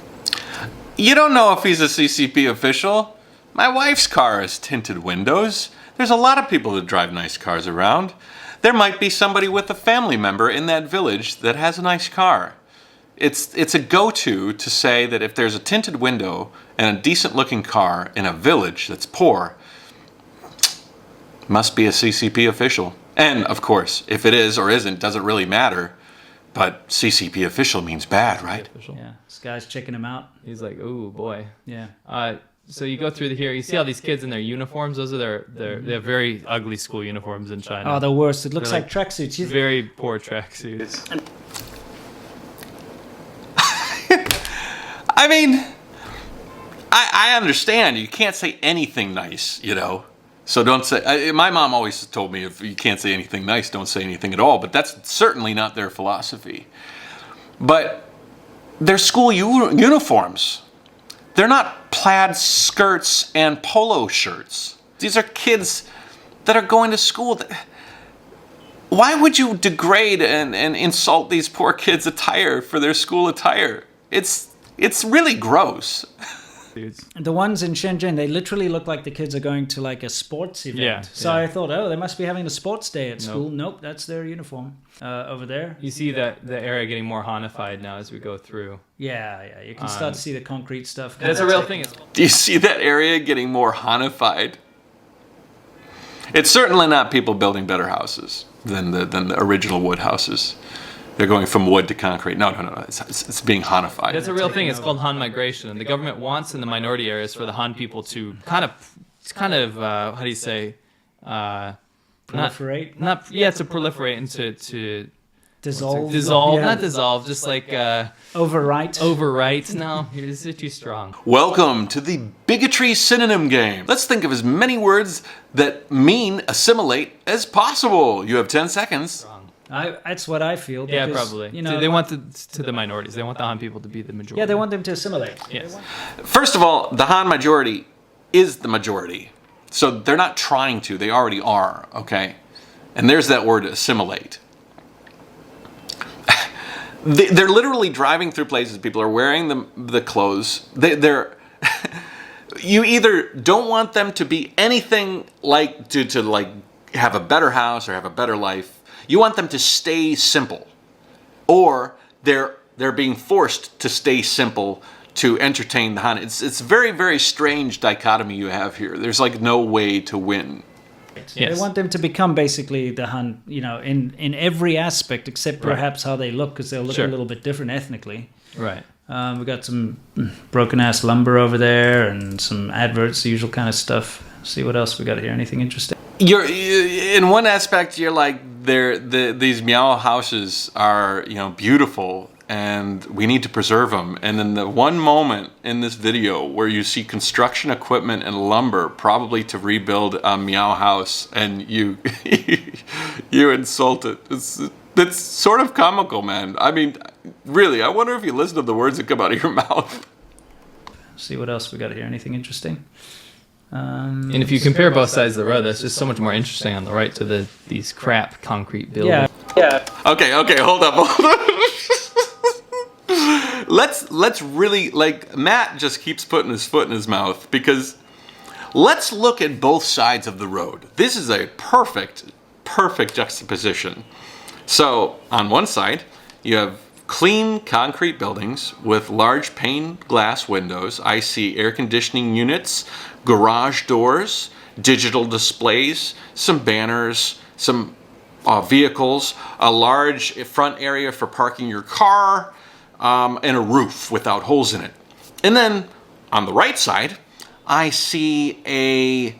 S1: You don't know if he's a CCP official. My wife's car has tinted windows. There's a lot of people that drive nice cars around. There might be somebody with a family member in that village that has a nice car. It's a go-to to say that if there's a tinted window and a decent-looking car in a village that's poor, must be a CCP official. And, of course, if it is or isn't, doesn't really matter. But CCP official means bad, right?
S2: Official.
S3: Yeah, this guy's checking him out.
S2: He's like, ooh, boy.
S3: Yeah.
S2: So you go through here, you see all these kids in their uniforms. Those are they have very ugly school uniforms in China.
S3: Oh, the worst. It looks
S2: They're
S3: like tracksuits. You-
S2: Very poor tracksuits.
S1: I mean, I understand. You can't say anything nice, you know. So don't say... my mom always told me if you can't say anything nice, don't say anything at all. But that's certainly not their philosophy. But their school uniforms, they're not plaid skirts and polo shirts. These are kids that are going to school. Why would you degrade and insult these poor kids' attire for their school attire? It's really gross.
S3: The ones in Shenzhen, they literally look like the kids are going to like a sports event.
S2: Yeah,
S3: So
S2: yeah.
S3: I thought, oh, they must be having a sports day at school. Nope, that's their uniform over there.
S2: You see that the area getting more Hanified now as we go through.
S3: Yeah, you can start to see the concrete stuff.
S2: That's a real thing.
S1: Do you see that area getting more Hanified? It's certainly not people building better houses than the original wood houses. They're going from wood to concrete. No. It's being Hanified.
S2: That's a real thing. It's called Han migration, and the government wants in the minority areas for the Han people to kind of how do you say,
S3: Proliferate?
S2: to proliferate and to
S3: Dissolve?
S2: dissolve,
S3: Yeah.
S2: not dissolve, just like
S3: Overwrite?
S2: overwrite. No, you're too strong.
S1: Welcome to the bigotry synonym game. Let's think of as many words that mean assimilate as possible. You have 10 seconds.
S3: That's what I feel.
S2: Yeah,
S3: because,
S2: probably.
S3: You know,
S2: They want the minorities. They want the Han people to be the majority.
S3: yeah, they want them to assimilate.
S2: Yes.
S1: First of all, the Han majority is the majority. So they're not trying to, they already are, okay? And there's that word assimilate. They're literally driving through places, people are wearing the clothes. They're you either don't want them to be anything like to like have a better house or have a better life. You want them to stay simple. Or they're being forced to stay simple to entertain the Han. It's very, very strange dichotomy you have here. There's like no way to win.
S2: Yes.
S3: They want them to become basically the Han, you know, in every aspect except perhaps how they look, because they'll look
S2: Sure.
S3: a little bit different ethnically.
S2: Right.
S3: We got some broken ass lumber over there and some adverts, the usual kind of stuff. See what else we got here. Anything interesting?
S1: You're in one aspect, you're like these meow houses are, you know, beautiful and we need to preserve them. And then the one moment in this video where you see construction equipment and lumber, probably to rebuild a meow house, and you you insult it. That's sort of comical, man. I mean, really, I wonder if you listen to the words that come out of your mouth.
S3: See what else we got here. Anything interesting?
S2: And if you compare both sides of the road, that's just so much more interesting on the right to these crap concrete buildings.
S3: Yeah.
S1: Okay, hold up. Let's really, like, Matt just keeps putting his foot in his mouth because let's look at both sides of the road. This is a perfect juxtaposition. So on one side, you have clean concrete buildings with large pane glass windows. I see air conditioning units, garage doors, digital displays, some banners, some vehicles, a large front area for parking your car, and a roof without holes in it. And then on the right side, I see a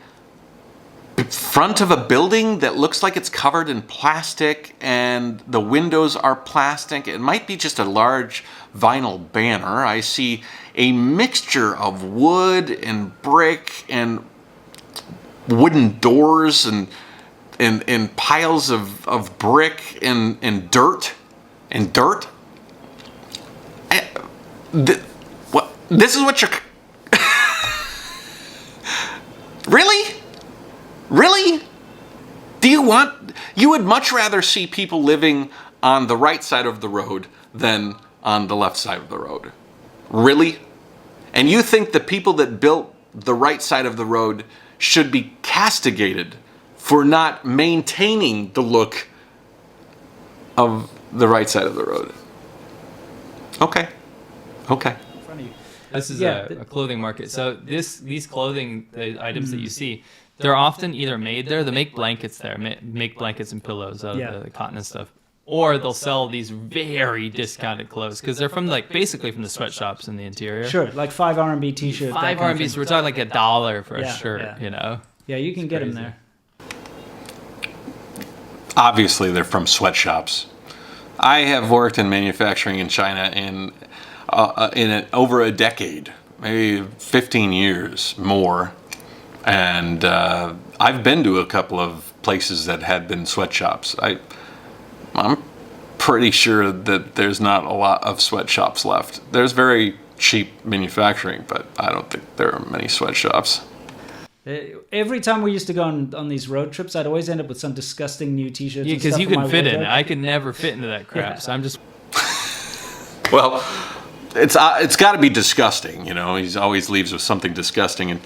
S1: front of a building that looks like it's covered in plastic and the windows are plastic. It might be just a large vinyl banner. I see a mixture of wood and brick and wooden doors and piles of brick and dirt. This is what you're... Really? Really? You would much rather see people living on the right side of the road than on the left side of the road? Really? And you think the people that built the right side of the road should be castigated for not maintaining the look of the right side of the road? Okay.
S2: This is a clothing market. So these clothing items that you see, they're often either made there. They make blankets there, make blankets and pillows out of the cotton and stuff. Or they'll sell these very discounted clothes because they're from basically from the sweatshops in the interior.
S3: Sure, like 5 RMB t-shirt.
S2: 5 RMB, so we're talking like $1 for a shirt, you know?
S3: Yeah, you can get them there.
S1: Obviously, they're from sweatshops. I have worked in manufacturing in China in over a decade, maybe 15 years more. And I've been to a couple of places that had been sweatshops. I'm pretty sure that there's not a lot of sweatshops left. There's very cheap manufacturing, but I don't think there are many sweatshops.
S3: Every time we used to go on these road trips, I'd always end up with some disgusting new t-shirts.
S2: Yeah, because you can fit in it. I could never fit into that crap, so I'm just...
S1: Well, it's got to be disgusting, you know. He always leaves with something disgusting,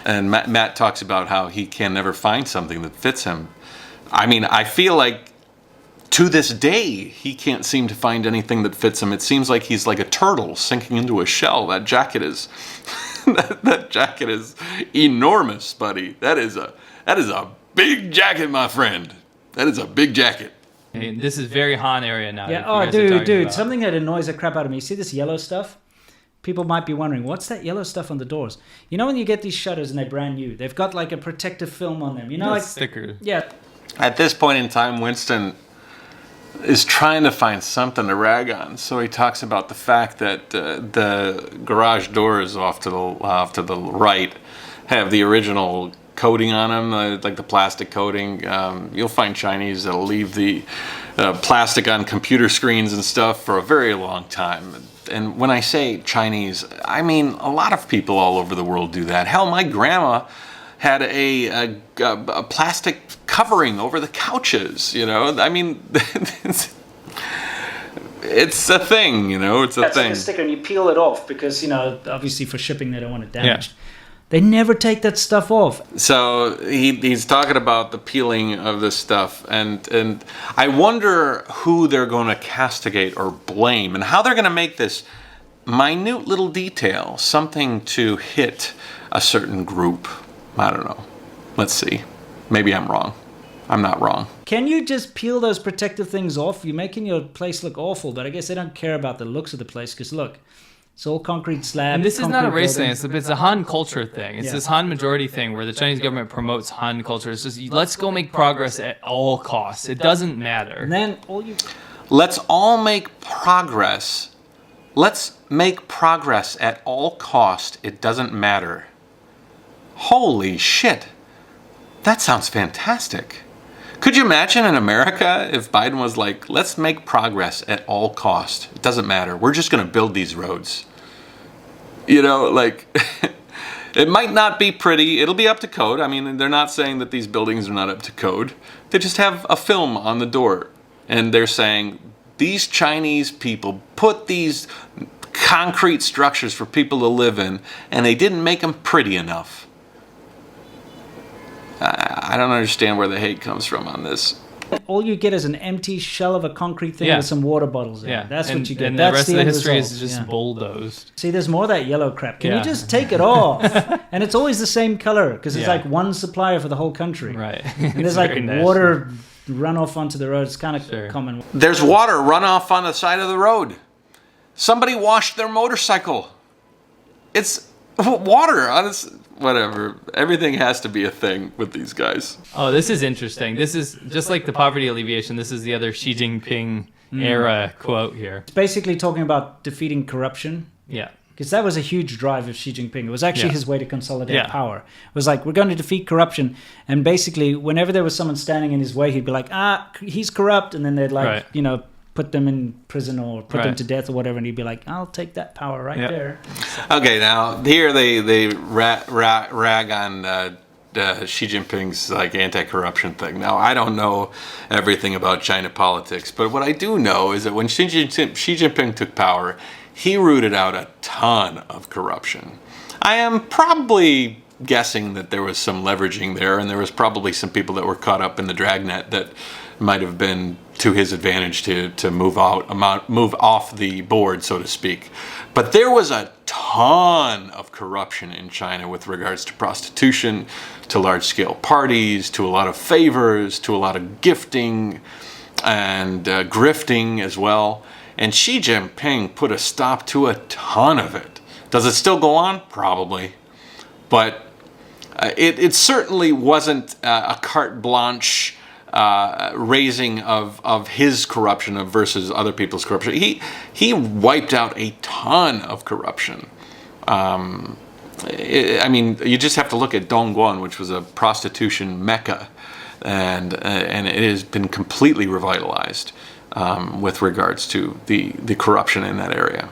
S1: and Matt talks about how he can never find something that fits him. I mean, I feel like to this day he can't seem to find anything that fits him. It seems like he's like a turtle sinking into a shell. That jacket is that jacket is enormous, buddy. That is a big jacket, my friend. That is a big jacket.
S2: Hey, this is very Han area now.
S3: Yeah. Oh, dude, something that annoys the crap out of me. You see this yellow stuff? People might be wondering, what's that yellow stuff on the doors? You know when you get these shutters and they're brand new, they've got like a protective film on them. You know, like
S2: sticker.
S3: Yeah.
S1: At this point in time, Winston is trying to find something to rag on. So he talks about the fact that the garage doors off to the right have the original coating on them, like the plastic coating. You'll find Chinese that'll leave the plastic on computer screens and stuff for a very long time. And when I say Chinese, I mean a lot of people all over the world do that. Hell, my grandma had a plastic covering over the couches, you know? I mean, it's a thing, you know? It's a thing.
S3: Like a sticker and you peel it off because, you know, obviously for shipping they don't want it damaged. Yeah. They never take that stuff off.
S1: So he's talking about the peeling of this stuff, and I wonder who they're going to castigate or blame, and how they're going to make this minute little detail something to hit a certain group. I don't know. Let's see. Maybe I'm wrong. I'm not wrong.
S3: Can you just peel those protective things off? You're making your place look awful, but I guess they don't care about the looks of the place because look, it's all concrete slab.
S2: And this is not a race thing. It's a Han culture thing. It's this Han majority thing where the Chinese government promotes Han culture. It's just, let's go make progress at all costs. It doesn't matter.
S3: And then
S1: let's all make progress. Let's make progress at all cost. It doesn't matter. Holy shit. That sounds fantastic. Could you imagine in America if Biden was like, let's make progress at all cost. It doesn't matter. We're just going to build these roads. You know, like, it might not be pretty. It'll be up to code. I mean, they're not saying that these buildings are not up to code. They just have a film on the door. And they're saying, these Chinese people put these concrete structures for people to live in, and they didn't make them pretty enough. I don't understand where the hate comes from on this.
S3: All you get is an empty shell of a concrete thing with some water bottles in it. That's what you get.
S2: And
S3: That's
S2: the rest of the
S3: end
S2: history
S3: result.
S2: is just bulldozed.
S3: See, there's more of that yellow crap. Can you just take it off? And it's always the same color because it's like one supplier for the whole country.
S2: Right.
S3: And there's like water runoff onto the road. It's kind of common.
S1: There's water runoff on the side of the road. Somebody washed their motorcycle. It's water on its... Whatever. Everything has to be a thing with these guys.
S2: Oh, this is interesting. This is just like the poverty alleviation. This is the other Xi Jinping era quote here.
S3: It's basically talking about defeating corruption.
S2: Yeah.
S3: Because that was a huge drive of Xi Jinping. It was actually his way to consolidate power. It was like, we're going to defeat corruption. And basically, whenever there was someone standing in his way, he'd be like, he's corrupt. And then they'd like, you know, put them in prison or put them to death or whatever. And he'd be like, I'll take that power right there.
S1: Okay, now, here they rag on Xi Jinping's like anti-corruption thing. Now, I don't know everything about China politics, but what I do know is that when Xi Jinping took power, he rooted out a ton of corruption. I am probably guessing that there was some leveraging there, and there was probably some people that were caught up in the dragnet that might have been to his advantage to move off the board, so to speak. But there was a ton of corruption in China with regards to prostitution, to large-scale parties, to a lot of favors, to a lot of gifting and grifting as well. And Xi Jinping put a stop to a ton of it. Does it still go on? Probably. But it certainly wasn't a carte blanche raising of his corruption versus other people's corruption. He wiped out a ton of corruption. I mean, you just have to look at Dongguan, which was a prostitution mecca, and it has been completely revitalized with regards to the corruption in that area.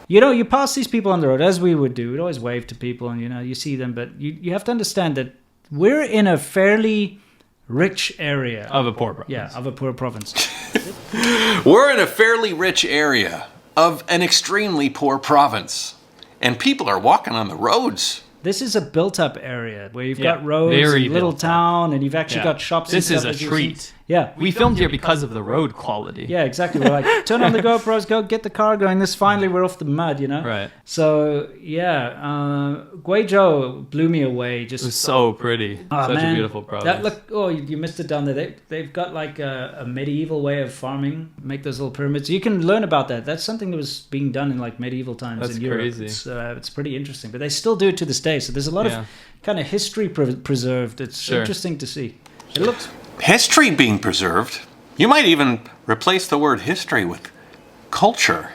S3: You know, you pass these people on the road, as we would do. We'd always wave to people and, you know, you see them. But you have to understand that we're in a fairly rich area.
S2: Of a poor province.
S3: Yeah, of a poor province.
S1: We're in a fairly rich area of an extremely poor province. And people are walking on the roads.
S3: This is a built-up area where you've got roads, and little town, and you've actually got shops.
S2: This
S3: and
S2: is a
S3: stuff
S2: treat.
S3: Yeah.
S2: We filmed here because of the road quality.
S3: Yeah, exactly. We're like, turn on the GoPros, go get the car going. Finally, we're off the mud, you know?
S2: Right.
S3: So, yeah, Guizhou blew me away. Just
S2: It was so pretty. Such a beautiful province.
S3: You missed it down there. They've got like a medieval way of farming, make those little pyramids. You can learn about that. That's something that was being done in like medieval times in Europe.
S2: Crazy.
S3: It's pretty interesting. But they still do it to this day. So there's a lot of kind of history preserved. It's interesting to see. It looks...
S1: History being preserved. You might even replace the word history with culture.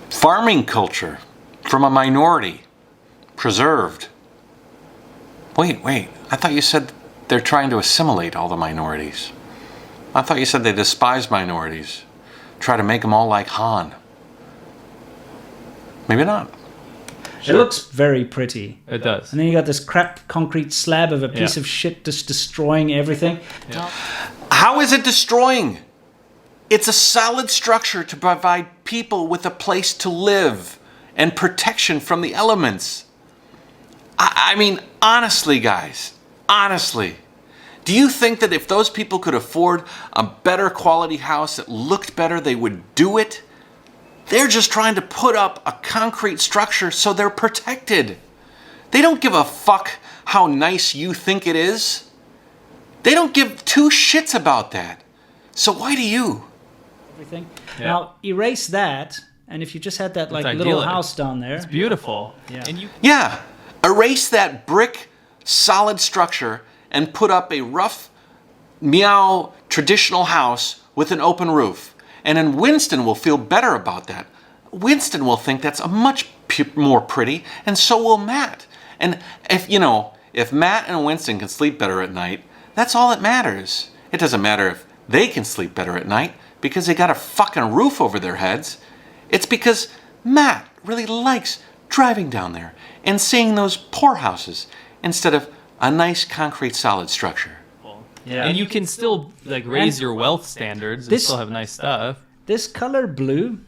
S1: Farming culture from a minority. Preserved. Wait. I thought you said they're trying to assimilate all the minorities. I thought you said they despise minorities. Try to make them all like Han. Maybe not.
S3: Sure. It looks very pretty.
S2: It does.
S3: And then you got this crap concrete slab of a piece of shit just destroying everything.
S2: Yeah.
S1: How is it destroying? It's a solid structure to provide people with a place to live and protection from the elements. I mean, honestly, guys, honestly, do you think that if those people could afford a better quality house that looked better, they would do it? They're just trying to put up a concrete structure so they're protected. They don't give a fuck how nice you think it is. They don't give two shits about that. So why do you?
S3: Everything. Yeah. Now, erase that, and if you just had that like little house down there.
S2: It's beautiful.
S3: Yeah.
S2: And
S1: Erase that brick solid structure and put up a rough, meow traditional house with an open roof. And then Winston will feel better about that. Winston will think that's a much more pretty, and so will Matt. And if Matt and Winston can sleep better at night, that's all that matters. It doesn't matter if they can sleep better at night because they got a fucking roof over their heads. It's because Matt really likes driving down there and seeing those poor houses instead of a nice concrete solid structure.
S2: Yeah. And you can still like raise your wealth standards and still have nice stuff.
S3: This color blue,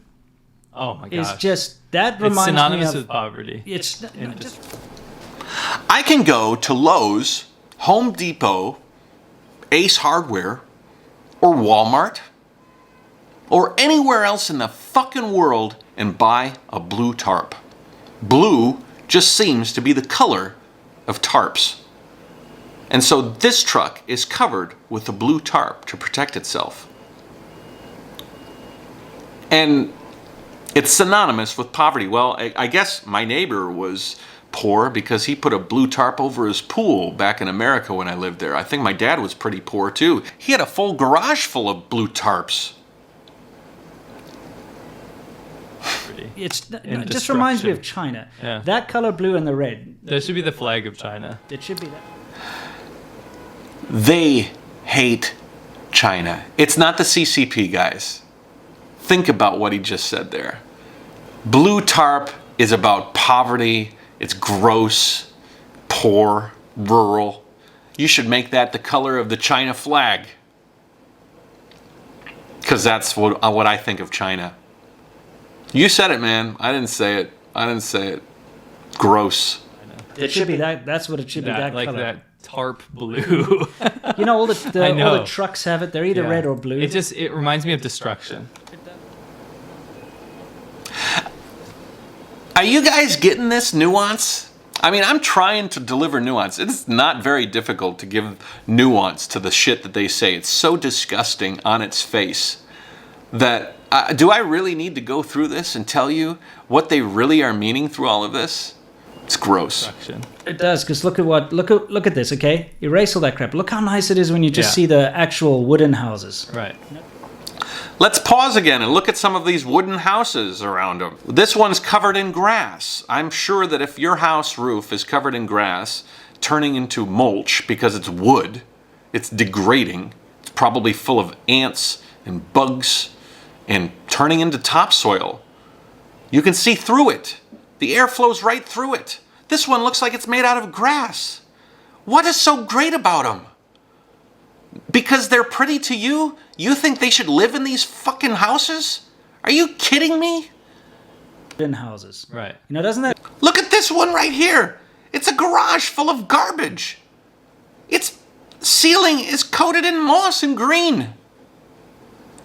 S2: oh my gosh,
S3: is just that reminds me of
S2: synonymous with poverty.
S3: It's just
S1: I can go to Lowe's, Home Depot, Ace Hardware, or Walmart, or anywhere else in the fucking world and buy a blue tarp. Blue just seems to be the color of tarps. And so this truck is covered with a blue tarp to protect itself. And it's synonymous with poverty. Well, I guess my neighbor was poor because he put a blue tarp over his pool back in America when I lived there. I think my dad was pretty poor too. He had a full garage full of blue tarps.
S3: it just reminds me of China.
S2: Yeah.
S3: That color blue and the red.
S2: That should be the flag of China.
S3: It should be that.
S1: They hate China. It's not the CCP, guys. Think about what he just said there. Blue tarp is about poverty. It's gross, poor, rural. You should make that the color of the China flag. Because that's what I think of China. You said it, man. I didn't say it. Gross.
S3: It should be that. That's what it should be. That
S2: like
S3: color.
S2: that tarp blue.
S3: You know, all the trucks have it. They're either red or blue.
S2: It reminds me of destruction.
S1: Are you guys getting this nuance? I mean, I'm trying to deliver nuance. It's not very difficult to give nuance to the shit that they say. It's so disgusting on its face that do I really need to go through this and tell you what they really are meaning through all of this? It's gross.
S3: It does, because look at this, okay? Erase all that crap. Look how nice it is when you just see the actual wooden houses.
S2: Right.
S1: Let's pause again and look at some of these wooden houses around them. This one's covered in grass. I'm sure that if your house roof is covered in grass, turning into mulch because it's wood, it's degrading. It's probably full of ants and bugs and turning into topsoil. You can see through it. The air flows right through it. This one looks like it's made out of grass. What is so great about them? Because they're pretty to you? You think they should live in these fucking houses? Are you kidding me?
S3: In houses.
S2: Right.
S3: You know, doesn't that...
S1: Look at this one right here. It's a garage full of garbage. Its ceiling is coated in moss and green.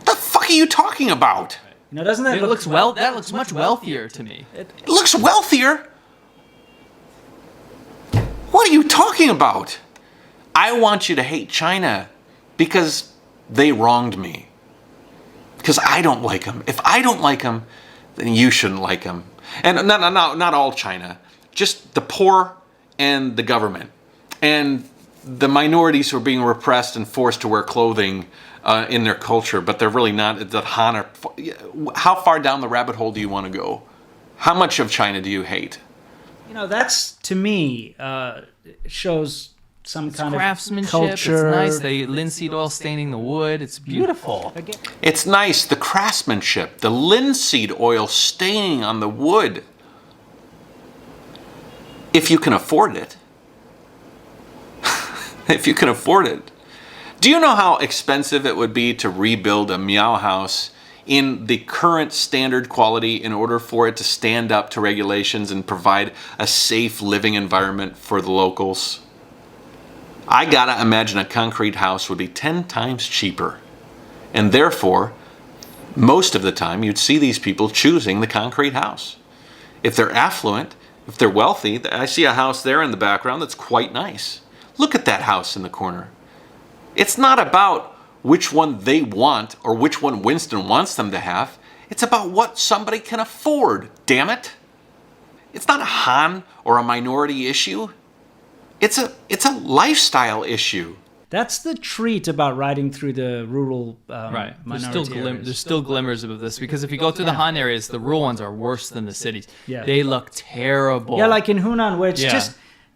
S1: The fuck are you talking about?
S3: You know, doesn't that
S2: That looks much wealthier to me.
S1: It looks wealthier? What are you talking about? I want you to hate China because they wronged me. Because I don't like them. If I don't like them, then you shouldn't like them. And not all China. Just the poor and the government. And the minorities who are being repressed and forced to wear clothing in their culture, but they're really not. The Han. How far down the rabbit hole do you want to go? How much of China do you hate?
S3: You know, that's, to me, shows some kind of
S2: craftsmanship.
S3: culture.
S2: It's nice. They linseed oil staining the wood. It's beautiful.
S1: It's nice. The craftsmanship. The linseed oil staining on the wood. If you can afford it. If you can afford it. Do you know how expensive it would be to rebuild a meow house in the current standard quality in order for it to stand up to regulations and provide a safe living environment for the locals? I gotta imagine a concrete house would be 10 times cheaper. And therefore, most of the time, you'd see these people choosing the concrete house. If they're affluent, if they're wealthy, I see a house there in the background that's quite nice. Look at that house in the corner. It's not about which one they want or which one Winston wants them to have. It's about what somebody can afford, damn it. It's not a Han or a minority issue. It's a lifestyle issue.
S3: That's the treat about riding through the rural
S2: Right.
S3: minority areas.
S2: There's still glimmers of this, because if you go through the Han areas, the rural ones are worse than the cities.
S3: Yeah.
S2: They look terrible.
S3: Yeah, like in Hunan, where it's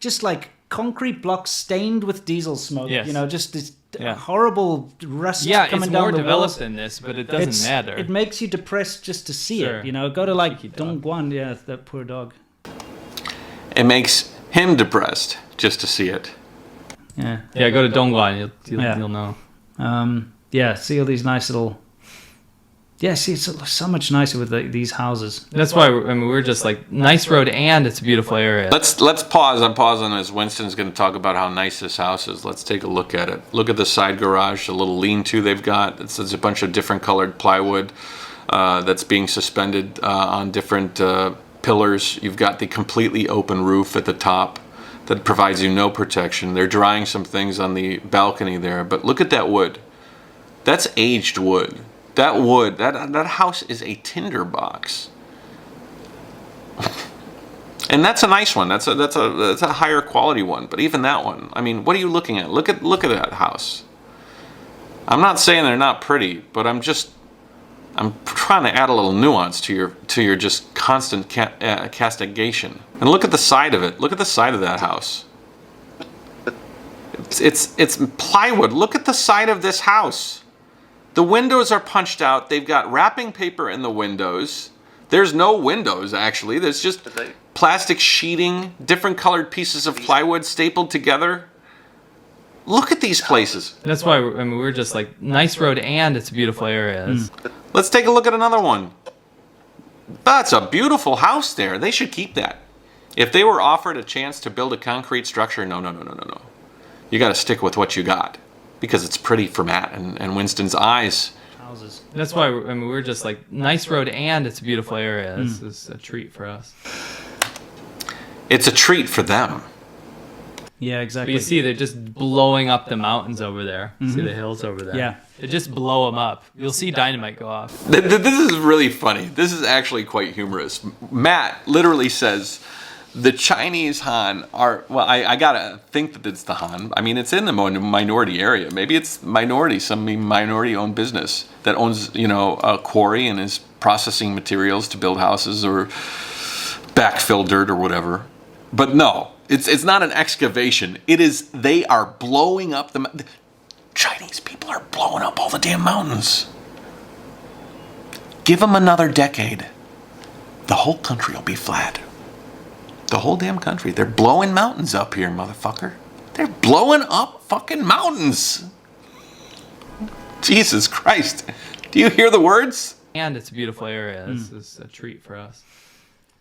S3: just like concrete blocks stained with diesel smoke.
S2: Yes.
S3: You know, just this
S2: Yeah.
S3: horrible rust
S2: Yeah,
S3: coming
S2: it's
S3: down
S2: more
S3: the
S2: developed
S3: walls.
S2: than this, but it doesn't matter.
S3: It makes you depressed just to see
S2: Sure.
S3: it. You know, go to
S2: Cheeky
S3: like
S2: dog.
S3: Dongguan. Yeah, that poor dog.
S1: It makes him depressed just to see it.
S3: Yeah.
S2: Yeah, go to Dongguan,
S3: Yeah.
S2: you'll know.
S3: Yeah, see all these nice little. Yeah, see, it's so much nicer with these houses.
S2: That's why we're just like nice road and it's a beautiful area.
S1: Let's pause. I'm pausing as Winston's going to talk about how nice this house is. Let's take a look at it. Look at the side garage, the little lean-to they've got. It's a bunch of different colored plywood that's being suspended on different pillars. You've got the completely open roof at the top that provides you no protection. They're drying some things on the balcony there, but look at that wood. That's aged wood. That wood, that house is a tinder box. And that's a nice one. That's a higher quality one. But even that one, I mean, what are you looking at? Look at that house. I'm not saying they're not pretty, but I'm trying to add a little nuance to your just constant castigation. And look at the side of it. Look at the side of that house. It's plywood. Look at the side of this house. The windows are punched out. They've got wrapping paper in the windows. There's no windows, actually. There's just plastic sheeting, different colored pieces of plywood stapled together. Look at these places.
S2: That's why we're just like nice road and it's a beautiful area.
S1: Let's take a look at another one. That's a beautiful house there. They should keep that. If they were offered a chance to build a concrete structure, no. You got to stick with what you got. Because it's pretty for Matt and Winston's eyes.
S3: Houses.
S2: That's why we're just like nice road and it's a beautiful area. This is a treat for us.
S1: It's a treat for them.
S3: Yeah,
S2: But
S3: exactly.
S2: you see, they're just blowing up the mountains over there. See the hills over there.
S3: Yeah.
S2: They just blow them up. You'll see dynamite go off.
S1: This is really funny. This is actually quite humorous. Matt literally says the Chinese Han are, well, I gotta think that it's the Han. I mean, it's in the minority area. Maybe it's some minority-owned business that owns, a quarry and is processing materials to build houses or backfill dirt or whatever. But no, it's not an excavation. They are blowing up the Chinese people are blowing up all the damn mountains. Give them another decade. The whole country will be flat. The whole damn country. They're blowing mountains up here, motherfucker. They're blowing up fucking mountains. Jesus Christ. Do you hear the words?
S2: And it's a beautiful area. This is a treat for us.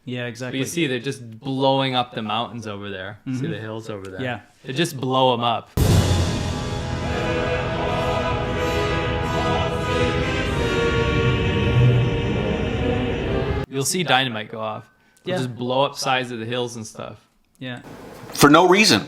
S3: Yeah,
S2: But
S3: exactly.
S2: you see, they're just blowing up the mountains over there. See the hills over there.
S3: Yeah.
S2: They just blow them up. You'll see dynamite go off. They'll just blow up sides of the hills and stuff.
S3: Yeah.
S1: For no reason.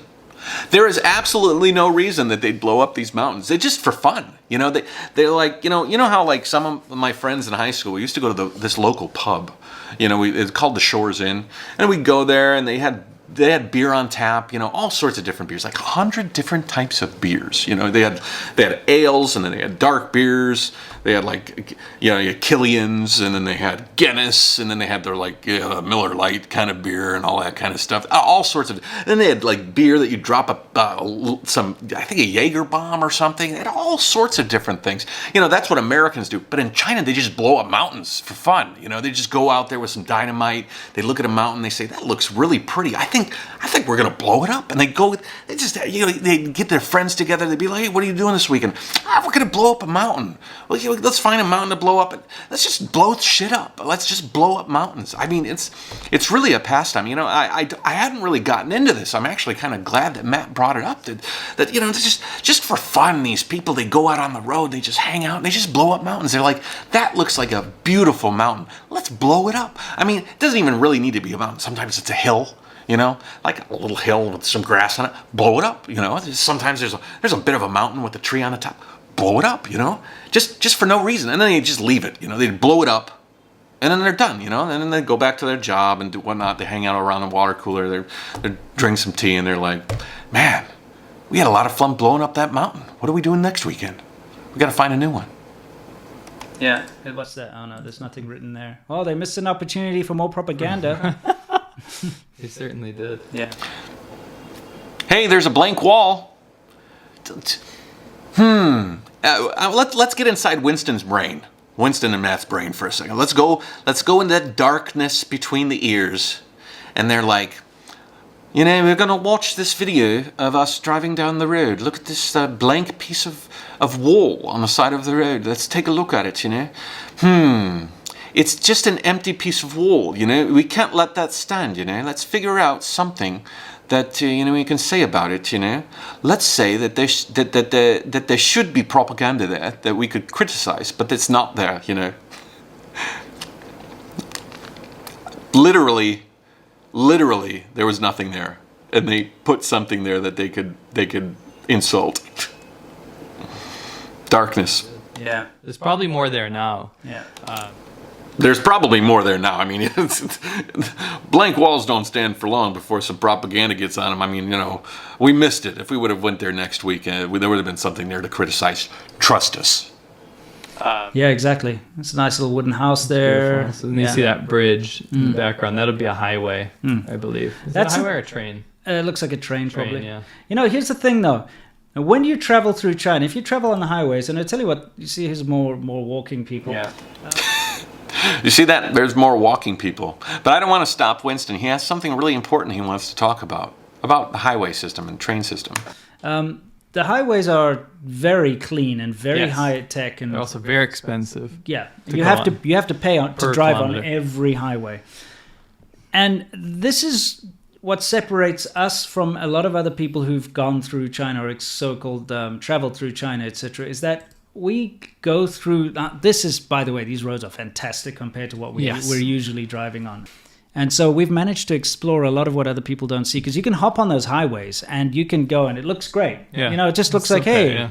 S1: There is absolutely no reason that they'd blow up these mountains. They're just for fun. They're like, you know how like some of my friends in high school, we used to go to this local pub. It's called the Shores Inn. And we'd go there and they had beer on tap, all sorts of different beers, like 100 different types of beers. They had ales, and then they had dark beers. They had you had Killian's, and then they had Guinness, and then they had their Miller Lite kind of beer and all that kind of stuff. All sorts of. Then they had beer that you drop I think a Jaeger bomb or something. They had all sorts of different things. That's what Americans do. But in China, they just blow up mountains for fun. They just go out there with some dynamite. They look at a mountain. They say, that looks really pretty. I think we're gonna blow it up. And they they get their friends together. They'd be like, hey, what are you doing this weekend? We're gonna blow up a mountain. Well, let's find a mountain to blow up. Let's just blow shit up. Let's just blow up mountains. I mean, it's really a pastime. I hadn't really gotten into this. I'm actually kind of glad that Matt brought it up. That just for fun, these people, they go out on the road, they just hang out, and they just blow up mountains. They're like, that looks like a beautiful mountain. Let's blow it up. I mean, it doesn't even really need to be a mountain. Sometimes it's a hill. Like a little hill with some grass on it, blow it up, Sometimes there's a bit of a mountain with a tree on the top, blow it up, Just for no reason. And then they just leave it, They blow it up, and then they're done, And then they go back to their job and do whatnot. They hang out around the water cooler, they drink some tea, and they're like, man, we had a lot of fun blowing up that mountain. What are we doing next weekend? We got to find a new one.
S3: Yeah. What's that? Oh, no, there's nothing written there. Oh, they missed an opportunity for more propaganda.
S2: They certainly did.
S3: Yeah.
S1: Hey, there's a blank wall. Let's get inside Winston's brain. Winston and Matt's brain for a second. Let's go in that darkness between the ears. And they're like, you know, we're going to watch this video of us driving down the road. Look at this blank piece of wall on the side of the road. Let's take a look at it, you know. It's just an empty piece of wall, you know. We can't let that stand, you know. Let's figure out something that, you know, we can say about it, you know. Let's say that there should be propaganda there that we could criticize, but it's not there, you know. Literally, there was nothing there, and they put something there that they could insult. Darkness.
S3: Yeah.
S2: There's probably more there now.
S3: Yeah.
S1: There's probably more there now. I mean, blank walls don't stand for long before some propaganda gets on them. I mean, you know, we missed it. If we would have went there next week, there would have been something there to criticize. Trust us.
S3: Yeah, exactly. It's a nice little wooden house there.
S2: So then you see that bridge in the background. That'll be a highway, I believe. Is that
S3: That's
S2: a highway or a train?
S3: It looks like a train, probably.
S2: Yeah.
S3: You know, here's the thing, though. When you travel through China, if you travel on the highways, and I tell you what, you see here's more walking people.
S4: Yeah.
S1: You see that? There's more walking people. But I don't want to stop Winston. He has something really important he wants to talk about the highway system and train system.
S3: The highways are very clean and very high tech, and
S2: They're also very expensive.
S3: yeah,
S2: to
S3: you
S2: go
S3: have
S2: on
S3: to pay to
S2: per
S3: drive
S2: kilometer.
S3: on every highway. And this is what separates us from a lot of other people who've gone through China or so-called traveled through China, etc. Is that we go through. This is, by the way, these roads are fantastic compared to what we're usually driving on. And so we've managed to explore a lot of what other people don't see, because you can hop on those highways and you can go and it looks great.
S2: Yeah.
S3: You know, it just looks like, hey.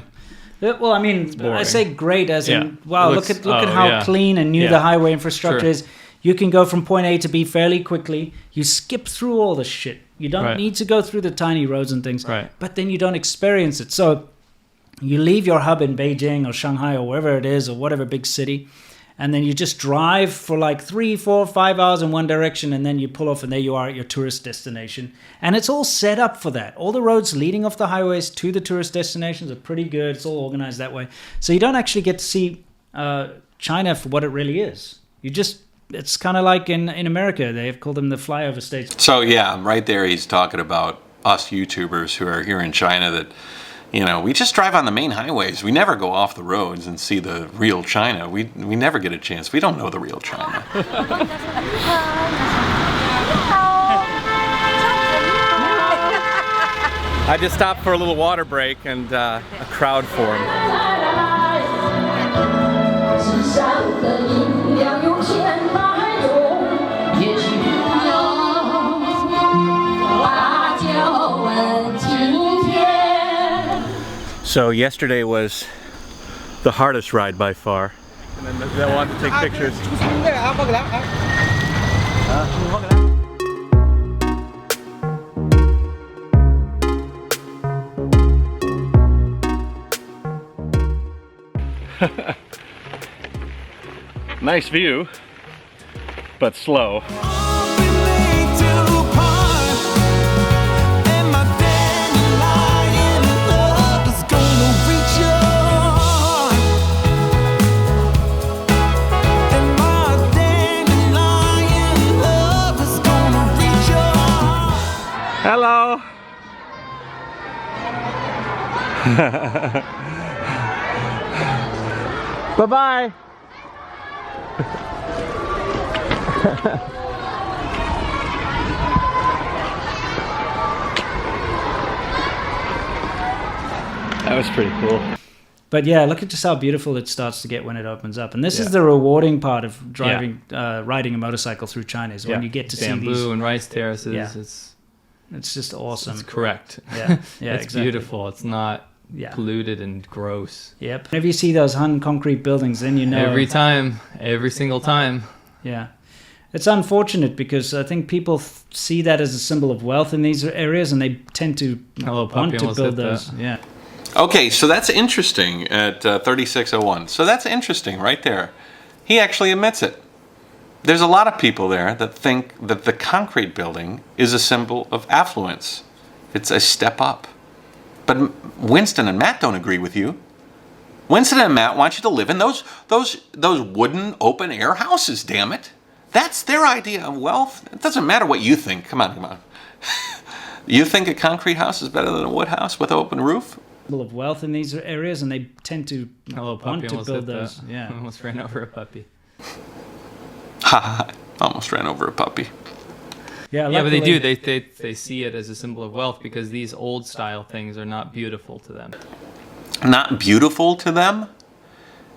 S3: Well, I mean, I say great as in, wow, look at how clean and new the highway infrastructure is. You can go from point A to B fairly quickly. You skip through all the shit. You don't need to go through the tiny roads and things.
S2: Right.
S3: But then you don't experience it. So you leave your hub in Beijing or Shanghai or wherever it is, or whatever big city, and then you just drive for like 3, 4, 5 hours in one direction, and then you pull off and there you are at your tourist destination. And it's all set up for that. All the roads leading off the highways to the tourist destinations are pretty good. It's all organized that way. So you don't actually get to see China for what it really is. It's kind of like in America. They have called them the flyover states.
S1: So yeah, right there he's talking about us YouTubers who are here in China that, you know, we just drive on the main highways. We never go off the roads and see the real China. We never get a chance. We don't know the real China. I just stopped for a little water break and a crowd formed. So yesterday was the hardest ride by far. And then they wanted to take pictures. Nice view, but slow. Hello. Bye-bye. That was pretty cool.
S3: But yeah, look at just how beautiful it starts to get when it opens up. And this is the rewarding part of driving, riding a motorcycle through China, is when you get to see these
S2: bamboo and rice terraces.
S3: Yeah. It's just awesome.
S2: It's correct.
S3: Yeah,
S2: It's
S3: exactly.
S2: beautiful. It's not polluted and gross.
S3: Yep. Whenever you see those Han concrete buildings, then you know.
S2: Every single time.
S3: Yeah. It's unfortunate because I think people see that as a symbol of wealth in these areas, and they tend to want to build those. Yeah.
S1: Okay, so that's interesting at 3601. So that's interesting right there. He actually admits it. There's a lot of people there that think that the concrete building is a symbol of affluence. It's a step up. But Winston and Matt don't agree with you. Winston and Matt want you to live in those wooden open air houses, damn it. That's their idea of wealth. It doesn't matter what you think. Come on. You think a concrete house is better than a wood house with an open roof?
S3: Of wealth in these areas, and they tend to want to build those. Yeah,
S2: almost ran over a puppy.
S1: Ha! Almost ran over a puppy.
S3: Yeah,
S2: but they do. They see it as a symbol of wealth because these old style things are not beautiful to them.
S1: Not beautiful to them?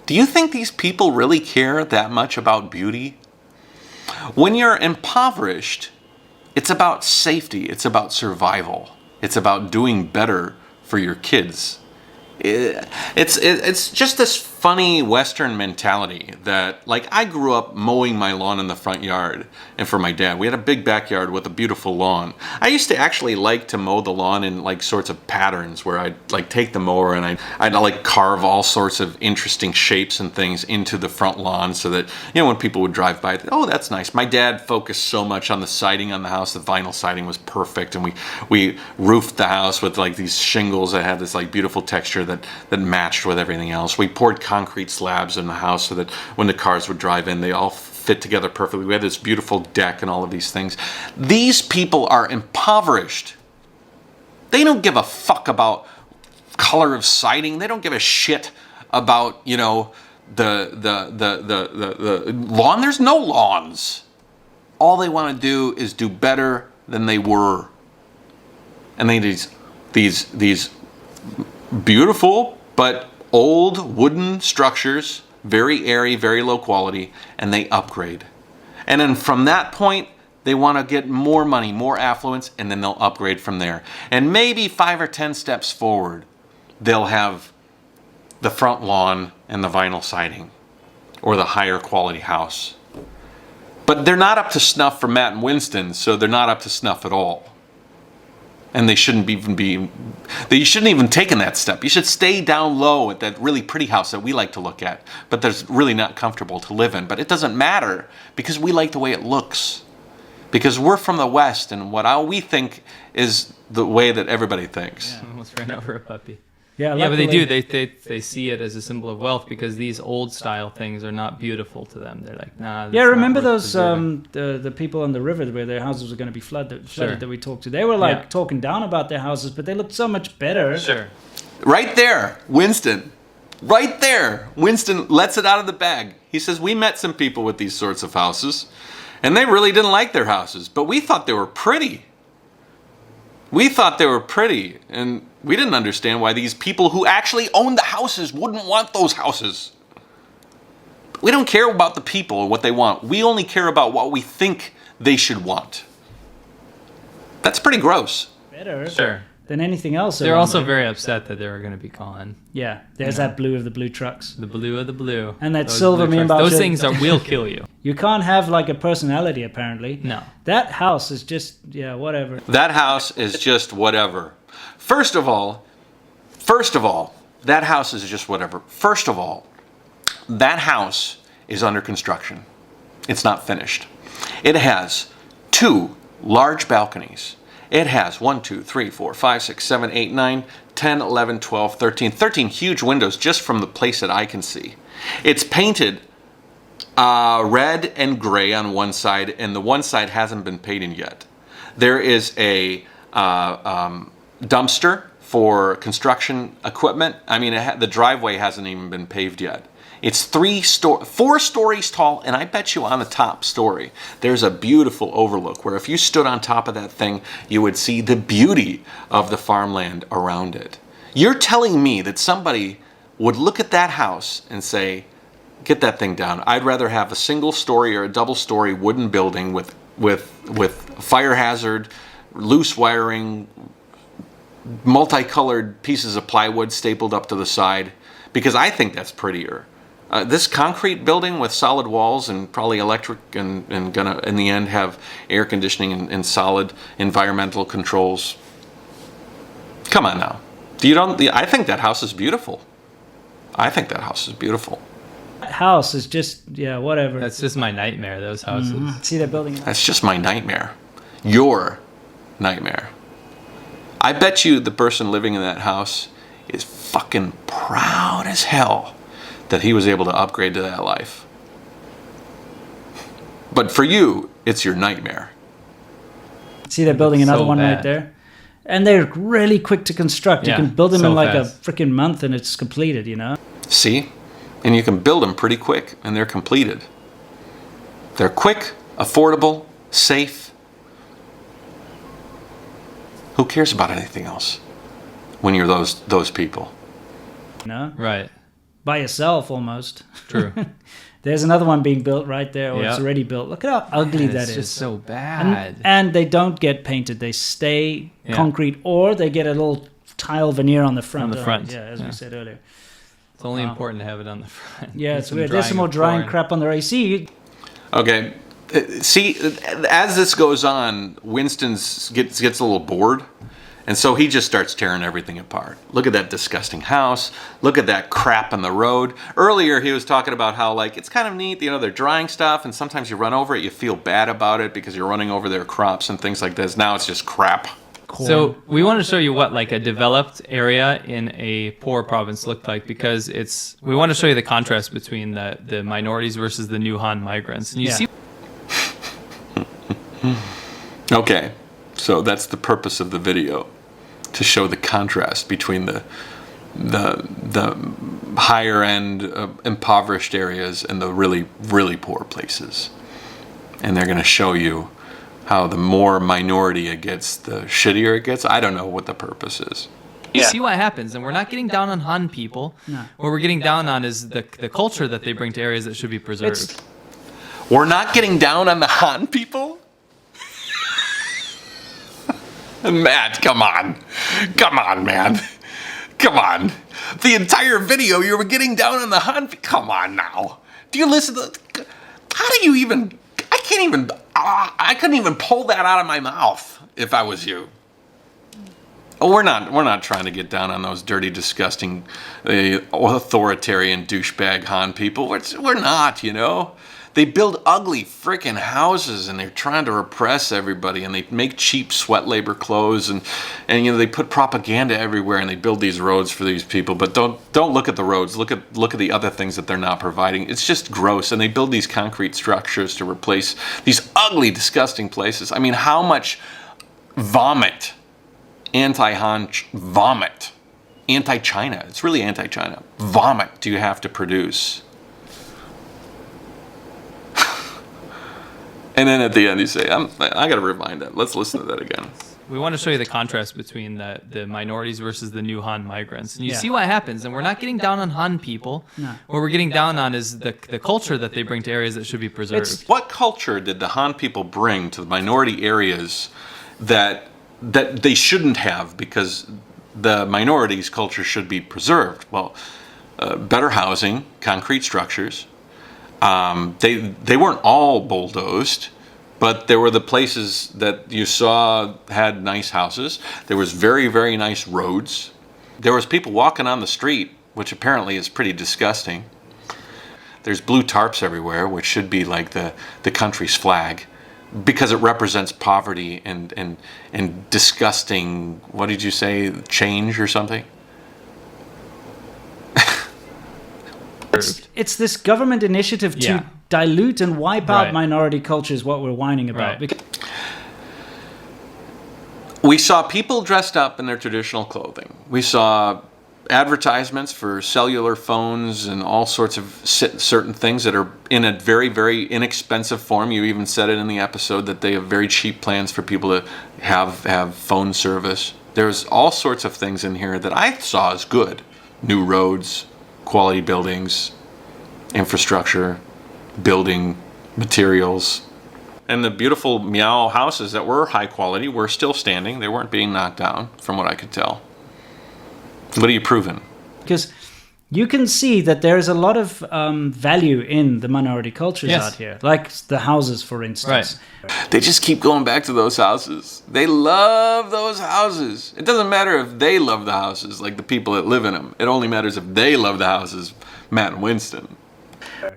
S1: Do you think these people really care that much about beauty? When you're impoverished, it's about safety. It's about survival. It's about doing better for your kids. It's just this funny Western mentality that, like, I grew up mowing my lawn in the front yard, and for my dad, we had a big backyard with a beautiful lawn. I used to actually like to mow the lawn in like sorts of patterns where I'd like take the mower and I'd like carve all sorts of interesting shapes and things into the front lawn so that, you know, when people would drive by, oh, that's nice. My dad focused so much on the siding on the house. The vinyl siding was perfect, and we roofed the house with like these shingles that had this like beautiful texture that matched with everything else. We poured concrete slabs in the house so that when the cars would drive in, they all fit together perfectly. We had this beautiful deck and all of these things. These people are impoverished. They don't give a fuck about color of siding. They don't give a shit about, you know, the lawn. There's no lawns. All they want to do is do better than they were. And they these beautiful but old wooden structures, very airy, very low quality, and they upgrade. And then from that point, they want to get more money, more affluence, and then they'll upgrade from there. And maybe 5 or 10 steps forward, they'll have the front lawn and the vinyl siding, or the higher quality house. But they're not up to snuff for Matt and Winston, so they're not up to snuff at all. And they shouldn't even taken that step. You should stay down low at that really pretty house that we like to look at, but that's really not comfortable to live in. But it doesn't matter because we like the way it looks. Because we're from the West, and what we think is the way that everybody thinks.
S2: Yeah, almost ran over a puppy.
S3: Yeah,
S2: but they do. They see it as a symbol of wealth because these old style things are not beautiful to them. They're like, nah.
S3: Yeah, remember those the people on the river where their houses were going to be flooded that we talked to? They were like talking down about their houses, but they looked so much better.
S2: Sure.
S1: Right there, Winston. Right there, Winston lets it out of the bag. He says, we met some people with these sorts of houses, and they really didn't like their houses, but we thought they were pretty. We thought they were pretty, and we didn't understand why these people who actually own the houses wouldn't want those houses. We don't care about the people or what they want. We only care about what we think they should want. That's pretty gross.
S3: Better than anything else.
S2: They're also very upset that they were going to be gone.
S3: Yeah, there's that blue of the blue trucks.
S2: The blue of the blue.
S3: And that silver Mienbao.
S2: Those things will kill you.
S3: You can't have like a personality, apparently.
S2: No.
S3: That house is just, whatever.
S1: That house is just whatever. First of all, that house is just whatever. First of all, that house is under construction. It's not finished. It has 2 large balconies. It has 1, 2, 3, 4, 5, 6, 7, 8, 9, 10, 11, 12, 13. 13 huge windows just from the place that I can see. It's painted red and gray on one side, and the one side hasn't been painted yet. There is a dumpster for construction equipment. I mean, the driveway hasn't even been paved yet. It's 4 stories tall, and I bet you on the top story, there's a beautiful overlook where if you stood on top of that thing, you would see the beauty of the farmland around it. You're telling me that somebody would look at that house and say, get that thing down. I'd rather have a single story or a double story wooden building with fire hazard, loose wiring, multicolored pieces of plywood stapled up to the side, because I think that's prettier. This concrete building with solid walls and probably electric and gonna in the end have air conditioning and solid environmental controls. Come on now. I think that house is beautiful. I think that house is beautiful.
S3: That house is just, whatever.
S2: That's just my nightmare, those houses.
S3: Mm-hmm. See that building?
S1: That's just my nightmare. Your nightmare. I bet you the person living in that house is fucking proud as hell that he was able to upgrade to that life. But for you, it's your nightmare.
S3: See, they're building another
S2: so
S3: one right
S2: bad.
S3: there. And they're really quick to construct.
S2: Yeah,
S3: you can build them
S2: so
S3: in like
S2: fast.
S3: a freaking month and it's completed, you know?
S1: See? And you can build them pretty quick and they're completed. They're quick, affordable, safe. Who cares about anything else when you're those people?
S3: You know?
S2: Right.
S3: By yourself almost.
S2: True.
S3: There's another one being built right there, or
S2: Yeah.
S3: it's already built. Look at how ugly that
S2: It's
S3: is.
S2: just so bad.
S3: And they don't get painted. They stay
S2: Yeah.
S3: concrete, or they get a little tile veneer on the front.
S2: On the
S3: don't
S2: front,
S3: they? Yeah, as
S2: yeah.
S3: we said earlier.
S2: It's only important to have it on the front.
S3: Yeah,
S2: Get
S3: it's
S2: some
S3: weird. There's some more
S2: of
S3: drying
S2: corn.
S3: crap on their AC.
S1: Okay. See, as this goes on, Winston gets a little bored. And so he just starts tearing everything apart. Look at that disgusting house. Look at that crap on the road. Earlier, he was talking about how, like, it's kind of neat, you know, they're drying stuff, and sometimes you run over it, you feel bad about it because you're running over their crops and things like this. Now it's just crap.
S2: So we want to show you what like a developed area in a poor province looked like, because we want to show you the contrast between the minorities versus the new Han migrants. And you
S3: Yeah.
S2: see
S1: Okay, so that's the purpose of the video, to show the contrast between the higher end impoverished areas and the really, really poor places. And they're going to show you how the more minority it gets, the shittier it gets. I don't know what the purpose is.
S2: You see what happens, and we're not getting down on Han people.
S3: No.
S2: What we're getting down on is the culture that they bring to areas that should be preserved.
S1: We're not getting down on the Han people? Matt, come on. Come on, man. Come on. The entire video, you were getting down on the Han. Come on now. Do you listen to... How do you even... I couldn't even pull that out of my mouth if I was you. Oh, we're not trying to get down on those dirty, disgusting, authoritarian douchebag Han people. We're not, you know. They build ugly freaking houses and they're trying to repress everybody, and they make cheap sweat labor clothes, and you know, they put propaganda everywhere, and they build these roads for these people. But don't look at the roads. Look at the other things that they're not providing. It's just gross. And they build these concrete structures to replace these ugly, disgusting places. I mean, how much vomit, anti-Han vomit, anti-China, it's really anti-China vomit do you have to produce? And then at the end you say, I got to rewind that. Let's listen to that again.
S2: We want to show you the contrast between the minorities versus the new Han migrants. And you
S3: Yeah.
S2: see what happens, and we're not getting down on Han people.
S3: No.
S2: What we're getting down on is the culture that they bring to areas that should be preserved.
S1: What culture did the Han people bring to the minority areas that they shouldn't have, because the minorities' culture should be preserved? Well, better housing, concrete structures. They weren't all bulldozed, but there were the places that you saw had nice houses. There was very, very nice roads. There was people walking on the street, which apparently is pretty disgusting. There's blue tarps everywhere, which should be like the country's flag, because it represents poverty and disgusting, what did you say, change or something?
S3: It's this government initiative to
S2: Yeah.
S3: dilute and wipe out
S2: Right.
S3: minority culture is what we're whining about.
S2: Right.
S3: Because
S1: We saw people dressed up in their traditional clothing. We saw advertisements for cellular phones and all sorts of certain things that are in a very, very inexpensive form. You even said it in the episode that they have very cheap plans for people to have phone service. There's all sorts of things in here that I saw as good. New roads, quality buildings, infrastructure, building materials. And the beautiful meow houses that were high quality were still standing. They weren't being knocked down, from what I could tell. What are you proving?
S3: because you can see that there's a lot of value in the minority cultures
S2: Yes.
S3: out here, like the houses, for instance.
S1: They just keep going back to those houses. They love those houses. It doesn't matter if they love the houses, like the people that live in them. It only matters if they love the houses, Matt and Winston.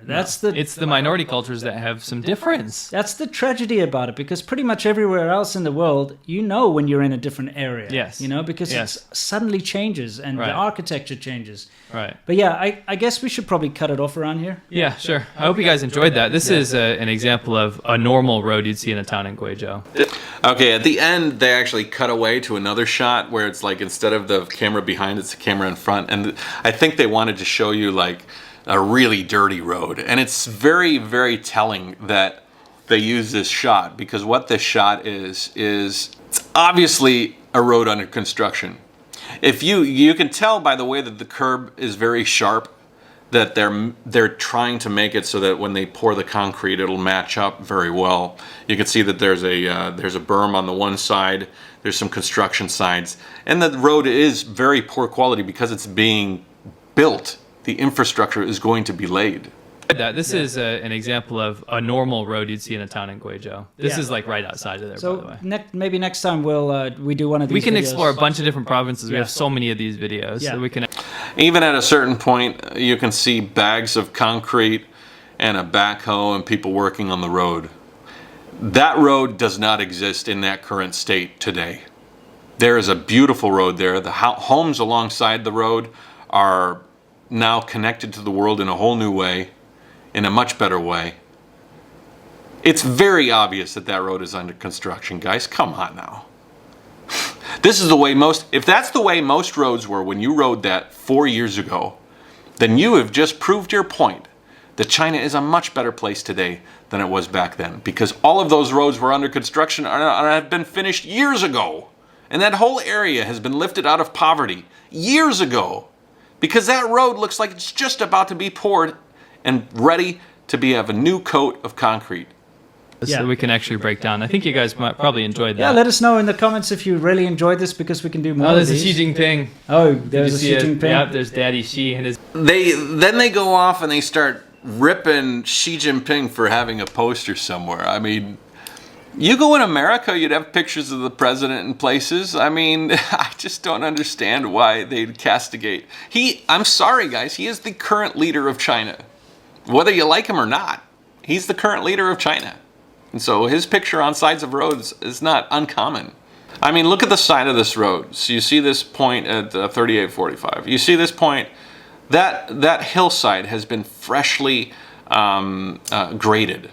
S2: It's the minority cultures that have some difference.
S3: That's the tragedy about it, because pretty much everywhere else in the world, you know when you're in a different area.
S2: Yes.
S3: You know, because it suddenly changes and the architecture changes.
S2: Right.
S3: But yeah, I guess we should probably cut it off around here.
S2: Yeah, sure. I hope you guys enjoyed that. This is an example of a normal road you'd see in a town in Guizhou.
S1: Okay, at the end, they actually cut away to another shot where it's like instead of the camera behind, it's the camera in front. And I think they wanted to show you like a really dirty road. And it's very, very telling that they use this shot, because what this shot is it's obviously a road under construction. If you can tell by the way that the curb is very sharp that they're trying to make it so that when they pour the concrete, it'll match up very well. You can see that there's a berm on the one side, there's some construction sides, and the road is very poor quality because it's being built. The infrastructure is going to be laid.
S2: This is an example of a normal road you'd see in a town in Guizhou. This is like right outside of there, by the way.
S3: Maybe next time we do one of these.
S2: We can
S3: videos.
S2: explore a bunch of different provinces. We have so many of these videos, so we can.
S1: Even at a certain point, you can see bags of concrete and a backhoe and people working on the road. That road does not exist in that current state today. There is a beautiful road there. The homes alongside the road are now connected to the world in a whole new way, in a much better way. It's very obvious that that road is under construction, guys. Come on now. This is the way if that's the way most roads were when you rode that 4 years ago, then you have just proved your point that China is a much better place today than it was back then, because all of those roads were under construction and have been finished years ago. And that whole area has been lifted out of poverty years ago, because that road looks like it's just about to be poured and ready to have a new coat of concrete.
S2: So we can actually break down. I think you guys might probably enjoyed that.
S3: Yeah, let us know in the comments if you really enjoyed this, because we can do more.
S2: Oh, there's
S3: of
S2: a
S3: these.
S2: Xi Jinping.
S3: Oh, there's a Xi Jinping.
S2: Yep, there's Daddy Xi and his.
S1: Then they go off and they start ripping Xi Jinping for having a poster somewhere. I mean, you go in America, you'd have pictures of the president in places. I mean, I just don't understand why they'd castigate. I'm sorry, guys, he is the current leader of China. Whether you like him or not, he's the current leader of China. And so his picture on sides of roads is not uncommon. I mean, look at the side of this road. So you see this point at 3845. You see this point. That hillside has been freshly graded.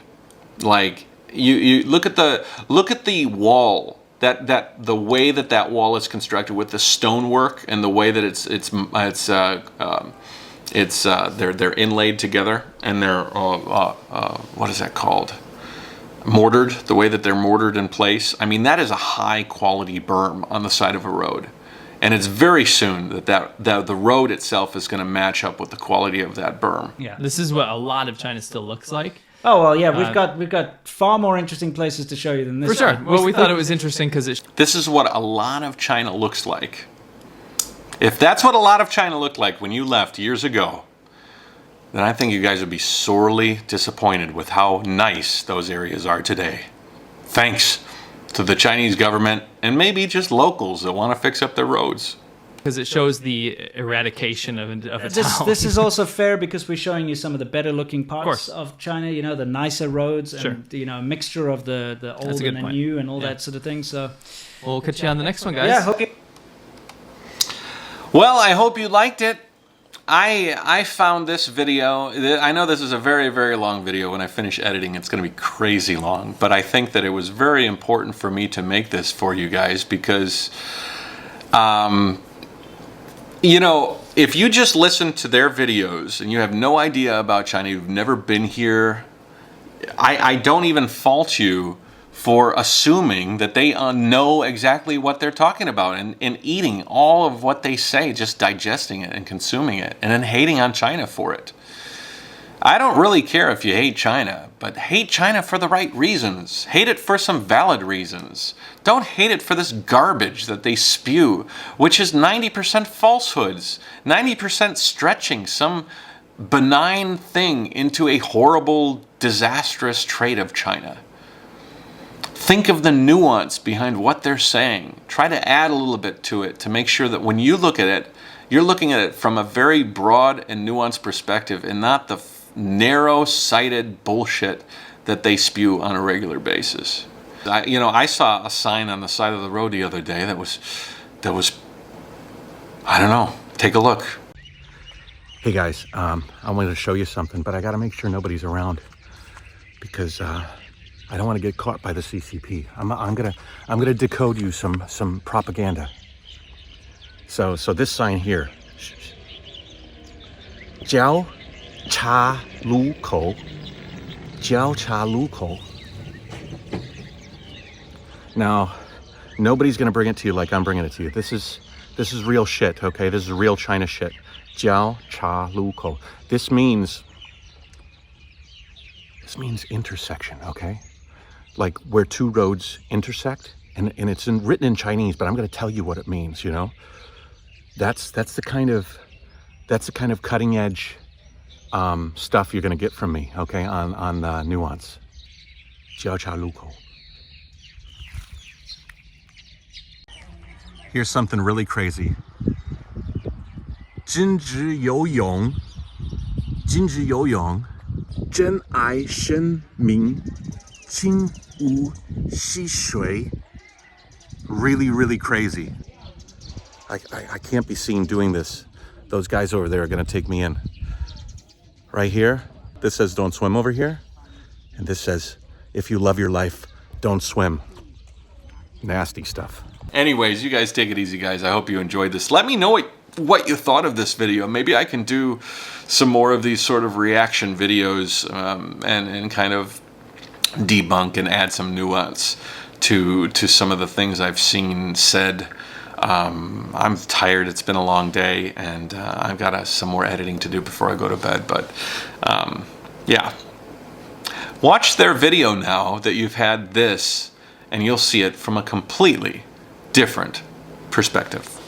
S1: Like you look at the wall. The way that wall is constructed with the stonework and the way that they're inlaid together, and they're what is that called? Mortared, the way that they're mortared in place. I mean, that is a high quality berm on the side of a road, and it's very soon that the road itself is going to match up with the quality of that berm.
S3: Yeah,
S2: this is what a lot of China still looks like.
S3: Oh well, yeah, we've got far more interesting places to show you than this.
S2: For sure. Well, we thought it was interesting because
S1: this is what a lot of China looks like. If that's what a lot of China looked like when you left years ago, then I think you guys would be sorely disappointed with how nice those areas are today. Thanks to the Chinese government and maybe just locals that want to fix up their roads.
S2: Because it shows the eradication of a town.
S3: This is also fair because we're showing you some of the better looking parts of China, you know, the nicer roads and, you know, a mixture of the old and the new and all that sort of thing. So
S2: we'll catch you on the next one, guys.
S3: Yeah, okay.
S1: Well, I hope you liked it. I found this video, I know this is a very, very long video. When I finish editing, it's going to be crazy long. But I think that it was very important for me to make this for you guys because, you know, if you just listen to their videos and you have no idea about China, you've never been here, I don't even fault you for assuming that they know exactly what they're talking about and eating all of what they say, just digesting it and consuming it, and then hating on China for it. I don't really care if you hate China, but hate China for the right reasons. Hate it for some valid reasons. Don't hate it for this garbage that they spew, which is 90% falsehoods, 90% stretching some benign thing into a horrible, disastrous trait of China. Think of the nuance behind what they're saying. Try to add a little bit to it to make sure that when you look at it, you're looking at it from a very broad and nuanced perspective and not the narrow-sighted bullshit that they spew on a regular basis. I saw a sign on the side of the road the other day that was, I don't know, take a look.
S5: Hey guys, I wanted to show you something, but I got to make sure nobody's around because I don't want to get caught by the CCP. I'm gonna decode you some propaganda. So this sign here, Jiao Cha Lu Ko, Jiao Cha Lu Ko. Now, nobody's gonna bring it to you like I'm bringing it to you. This is real shit, okay? This is real China shit. Jiao Cha Lu Ko. This means intersection, okay? Like where two roads intersect, and it's written in Chinese, but I'm going to tell you what it means. You know, that's the kind of cutting edge stuff you're going to get from me, okay? On nuance. Jiao Cha Lu Ko. Here's something really crazy. 金枝游泳，金枝游泳，珍爱生命，金无溪水. Really, really crazy. I can't be seen doing this. Those guys over there are going to take me in. Right here, this says don't swim over here. And this says, if you love your life, don't swim. Nasty stuff.
S1: Anyways, you guys take it easy, guys. I hope you enjoyed this. Let me know what you thought of this video. Maybe I can do some more of these sort of reaction videos and kind of debunk and add some nuance to some of the things I've seen said. I'm tired. It's been a long day, and I've got some more editing to do before I go to bed. But yeah, watch their video now that you've had this, and you'll see it from a completely different perspective.